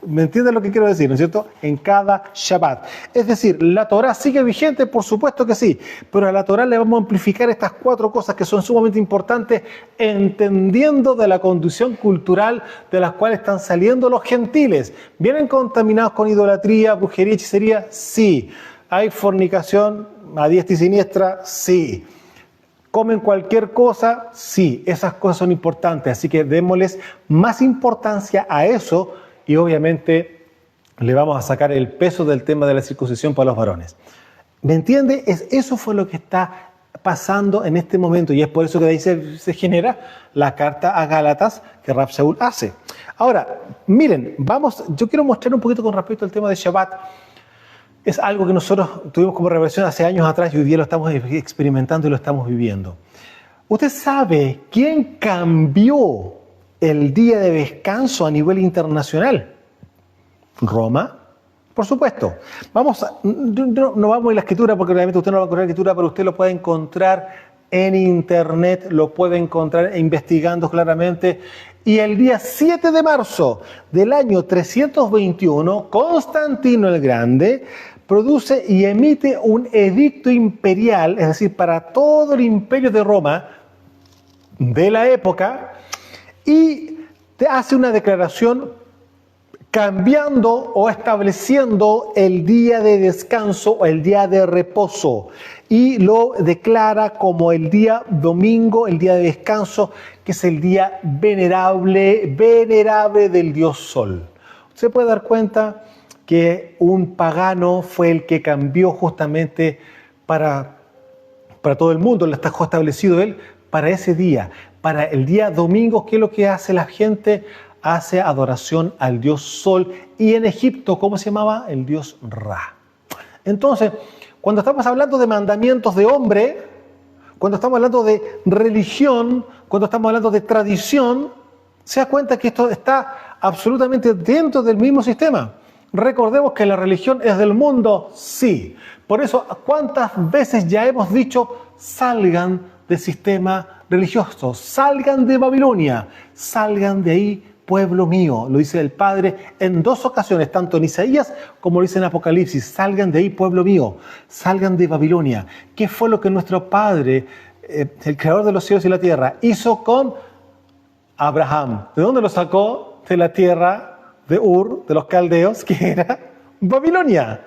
¿me entienden lo que quiero decir, no es cierto? En cada Shabbat. Es decir, ¿la Torá sigue vigente? Por supuesto que sí, pero a la Torá le vamos a amplificar estas 4 cosas que son sumamente importantes, entendiendo de la condición cultural de las cuales están saliendo los gentiles. ¿Vienen contaminados con idolatría, brujería, hechicería? Sí. ¿Hay fornicación a diestra y siniestra? Sí. ¿Comen cualquier cosa? Sí, esas cosas son importantes, así que démosles más importancia a eso y obviamente le vamos a sacar el peso del tema de la circuncisión para los varones. ¿Me entiende? Eso fue lo que está pasando en este momento y es por eso que de ahí se genera la carta a Gálatas que Rab Shaul hace. Ahora, miren, yo quiero mostrar un poquito con respecto al tema de Shabbat. Es algo que nosotros tuvimos como revelación hace años atrás y hoy día lo estamos experimentando y lo estamos viviendo. ¿Usted sabe quién cambió el día de descanso a nivel internacional? ¿Roma? Por supuesto. No vamos a la escritura porque obviamente usted no va a encontrar la escritura, pero usted lo puede encontrar en internet, lo puede encontrar investigando claramente. Y el día 7 de marzo del año 321, Constantino el Grande produce y emite un edicto imperial, es decir, para todo el imperio de Roma de la época, y te hace una declaración cambiando o estableciendo el día de descanso o el día de reposo, y lo declara como el día domingo, el día de descanso, que es el día venerable del dios Sol. Se puede dar cuenta que un pagano fue el que cambió justamente para todo el mundo, lo está establecido él para ese día, para el día domingo. ¿Qué es lo que hace la gente? Hace adoración al dios Sol, y en Egipto, ¿cómo se llamaba? El dios Ra. Entonces, cuando estamos hablando de mandamientos de hombre, cuando estamos hablando de religión, cuando estamos hablando de tradición, se da cuenta que esto está absolutamente dentro del mismo sistema. Recordemos que la religión es del mundo, sí. Por eso, ¿cuántas veces ya hemos dicho, salgan del sistema religioso, salgan de Babilonia, salgan de ahí, pueblo mío? Lo dice el Padre en 2 ocasiones, tanto en Isaías como lo dice en Apocalipsis. Salgan de ahí, pueblo mío, salgan de Babilonia. ¿Qué fue lo que nuestro Padre, el creador de los cielos y la tierra, hizo con Abraham? ¿De dónde lo sacó? De la tierra de Ur, de los caldeos, que era Babilonia.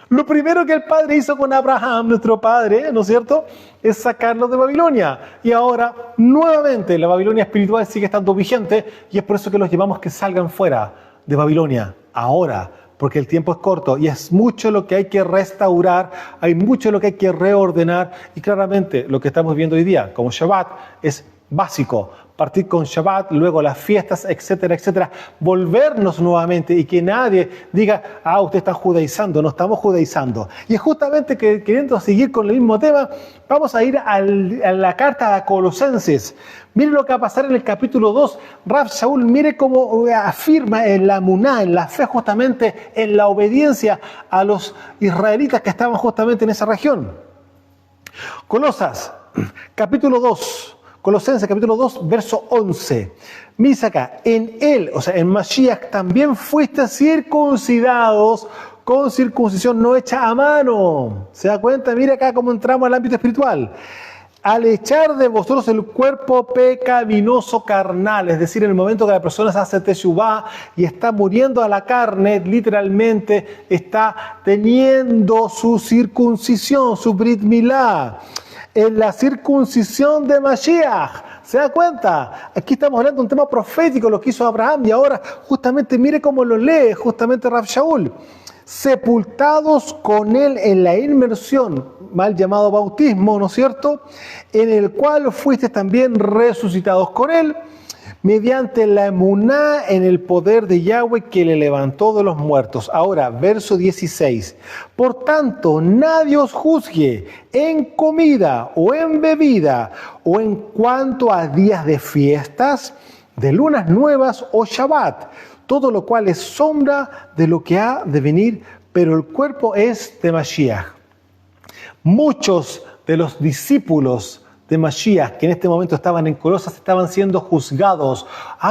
Lo primero que el Padre hizo con Abraham, nuestro Padre, ¿no es cierto?, es sacarlo de Babilonia. Y ahora, nuevamente, la Babilonia espiritual sigue estando vigente y es por eso que los llevamos que salgan fuera de Babilonia. Ahora, porque el tiempo es corto y es mucho lo que hay que restaurar, hay mucho lo que hay que reordenar y claramente lo que estamos viendo hoy día, como Shabbat, es básico. Partir con Shabbat, luego las fiestas, etcétera, etcétera. Volvernos nuevamente y que nadie diga, usted está judaizando. No estamos judaizando. Y es justamente que, queriendo seguir con el mismo tema, vamos a ir a la carta a Colosenses. Mire lo que va a pasar en el capítulo 2. Rav Shaul, mire cómo afirma en la emuná, en la fe, justamente en la obediencia a los israelitas que estaban justamente en esa región. Colosas, capítulo 2. Colosenses capítulo 2, verso 11. Mira acá, en él, o sea, en Mashiach, también fuiste circuncidados con circuncisión no hecha a mano. ¿Se da cuenta? Mira acá cómo entramos al ámbito espiritual. Al echar de vosotros el cuerpo pecaminoso carnal, es decir, en el momento que la persona se hace teshuvá y está muriendo a la carne, literalmente está teniendo su circuncisión, su brit milá. En la circuncisión de Mashiach. ¿Se da cuenta? Aquí estamos hablando de un tema profético, lo que hizo Abraham, y ahora justamente mire cómo lo lee justamente Rav Shaul. Sepultados con él en la inmersión, mal llamado bautismo, ¿no es cierto?, en el cual fuiste también resucitados con él, mediante la emuná en el poder de Yahweh que le levantó de los muertos. Ahora, verso 16. Por tanto, nadie os juzgue en comida o en bebida o en cuanto a días de fiestas, de lunas nuevas o Shabbat, todo lo cual es sombra de lo que ha de venir, pero el cuerpo es de Mashiach. Muchos de los discípulos de Mashiach, que en este momento estaban en Colosas, estaban siendo juzgados.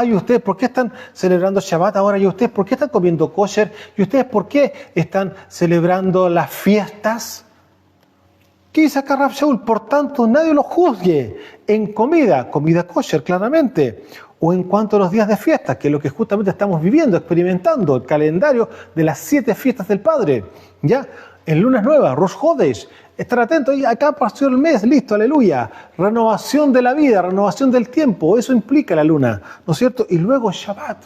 ¿Y ustedes por qué están celebrando Shabbat ahora? ¿Y ustedes por qué están comiendo kosher? ¿Y ustedes por qué están celebrando las fiestas? ¿Qué dice acá Rav Shaul? Por tanto, nadie los juzgue en comida kosher claramente, o en cuanto a los días de fiesta, que es lo que justamente estamos viviendo, experimentando, el calendario de las 7 fiestas del Padre, ¿ya? En lunas nuevas, Rosh Hodesh. Estar atento, y acá pasó el mes, listo, aleluya. Renovación de la vida, renovación del tiempo, eso implica la luna, ¿no es cierto? Y luego Shabbat,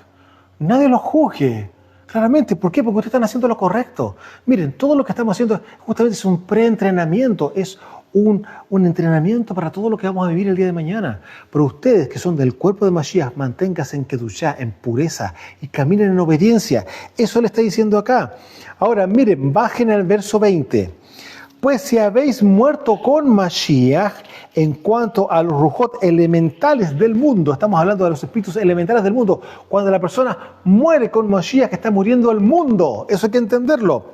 nadie los juzgue, claramente. ¿Por qué? Porque ustedes están haciendo lo correcto. Miren, todo lo que estamos haciendo justamente es un preentrenamiento, es un entrenamiento para todo lo que vamos a vivir el día de mañana. Pero ustedes que son del cuerpo de Mashiach, manténganse en Kedushá, en pureza, y caminen en obediencia. Eso le está diciendo acá. Ahora, miren, bajen al verso 20. Pues si habéis muerto con Mashiach en cuanto a los rujot elementales del mundo, estamos hablando de los espíritus elementales del mundo, cuando la persona muere con Mashiach, está muriendo al mundo, eso hay que entenderlo.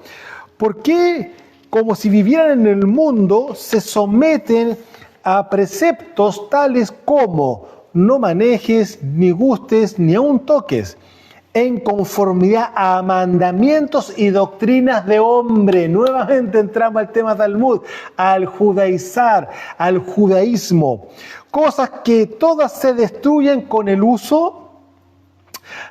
¿Por qué, como si vivieran en el mundo, se someten a preceptos tales como no manejes, ni gustes, ni aun toques, en conformidad a mandamientos y doctrinas de hombre? Nuevamente entramos al tema Talmud, al judaizar, al judaísmo. Cosas que todas se destruyen con el uso.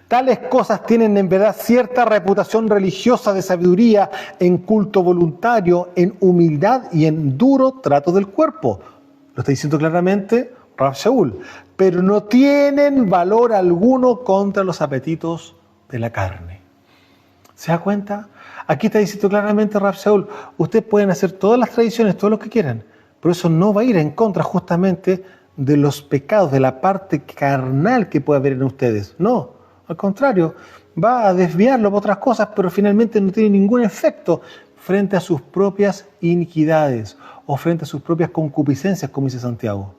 Tales cosas tienen en verdad cierta reputación religiosa de sabiduría, en culto voluntario, en humildad y en duro trato del cuerpo. Lo está diciendo claramente Rav Shaul. Pero no tienen valor alguno contra los apetitos de la carne. ¿Se da cuenta? Aquí está diciendo claramente Rav Shaul, ustedes pueden hacer todas las tradiciones, todo lo que quieran, pero eso no va a ir en contra justamente de los pecados, de la parte carnal que puede haber en ustedes. No, al contrario, va a desviarlo por otras cosas, pero finalmente no tiene ningún efecto frente a sus propias iniquidades o frente a sus propias concupiscencias, como dice Santiago.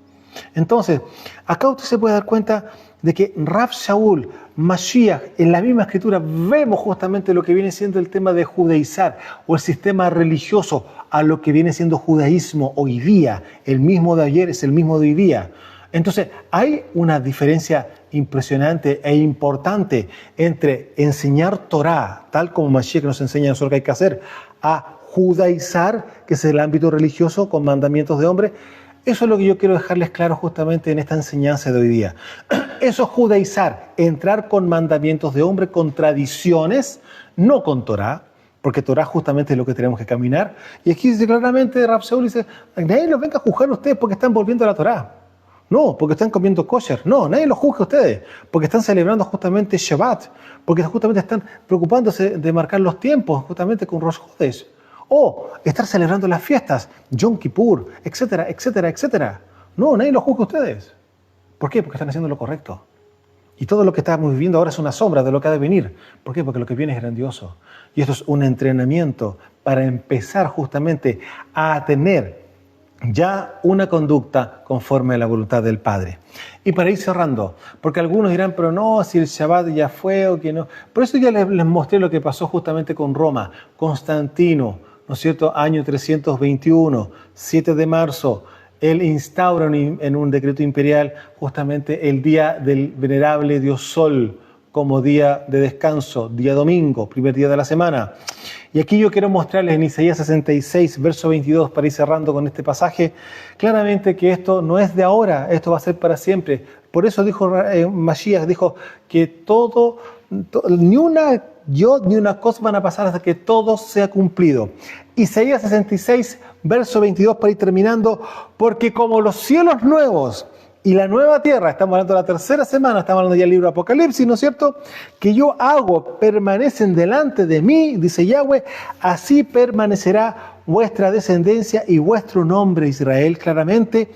Entonces, acá usted se puede dar cuenta de que Rav Shaul, Mashiach, en la misma escritura vemos justamente lo que viene siendo el tema de judaizar o el sistema religioso a lo que viene siendo judaísmo hoy día. El mismo de ayer es el mismo de hoy día. Entonces, hay una diferencia impresionante e importante entre enseñar Torah, tal como Mashiach nos enseña a nosotros que hay que hacer, a judaizar, que es el ámbito religioso con mandamientos de hombre. Eso es lo que yo quiero dejarles claro justamente en esta enseñanza de hoy día. Eso es judaizar, entrar con mandamientos de hombre, con tradiciones, no con Torah, porque Torah justamente es lo que tenemos que caminar. Y aquí dice claramente, Rav Shaul dice, nadie los venga a juzgar a ustedes porque están volviendo a la Torah. No, porque están comiendo kosher. No, nadie los juzgue a ustedes, porque están celebrando justamente Shabbat, porque justamente están preocupándose de marcar los tiempos, justamente con Rosh Chodesh. O estar celebrando las fiestas, Yom Kippur, etcétera, etcétera, etcétera. No, nadie los juzga a ustedes. ¿Por qué? Porque están haciendo lo correcto. Y todo lo que estamos viviendo ahora es una sombra de lo que ha de venir. ¿Por qué? Porque lo que viene es grandioso. Y esto es un entrenamiento para empezar justamente a tener ya una conducta conforme a la voluntad del Padre. Y para ir cerrando, porque algunos dirán, pero no, si el Shabbat ya fue o que no. Por eso ya les mostré lo que pasó justamente con Roma. Constantino, ¿no es cierto? Año 321, 7 de marzo, él instaura en un decreto imperial justamente el día del venerable Dios Sol como día de descanso, día domingo, primer día de la semana. Y aquí yo quiero mostrarles en Isaías 66, verso 22, para ir cerrando con este pasaje, claramente que esto no es de ahora, esto va a ser para siempre. Por eso dijo Mashiach, dijo que ni una yod ni una cosa van a pasar hasta que todo sea cumplido. Isaías 66, verso 22, para ir terminando, porque como los cielos nuevos y la nueva tierra, estamos hablando de la tercera semana, estamos hablando ya del libro de Apocalipsis, ¿no es cierto? Que yo hago, permanecen delante de mí, dice Yahweh, así permanecerá vuestra descendencia y vuestro nombre, Israel, claramente.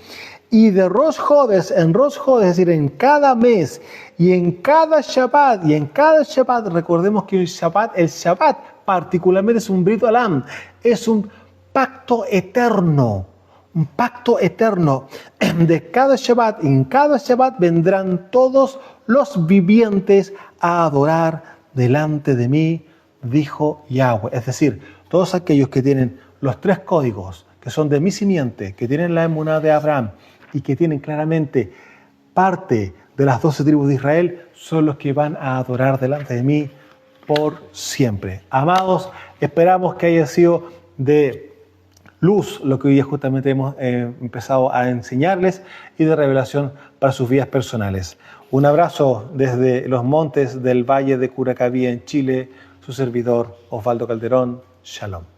Y de Rosh Chodesh, en Rosh Chodesh, es decir, en cada mes y en cada Shabbat, recordemos que el Shabbat particularmente es un Brit Olam, es un pacto eterno. Un pacto eterno. De cada Shabbat, en cada Shabbat vendrán todos los vivientes a adorar delante de mí, dijo Yahweh. Es decir, todos aquellos que tienen los 3 códigos, que son de mi simiente, que tienen la emuná de Abraham y que tienen claramente parte de las 12 tribus de Israel, son los que van a adorar delante de mí por siempre. Amados, esperamos que haya sido de luz lo que hoy día justamente hemos empezado a enseñarles y de revelación para sus vidas personales. Un abrazo desde los montes del Valle de Curacaví en Chile, su servidor Osvaldo Calderón. Shalom.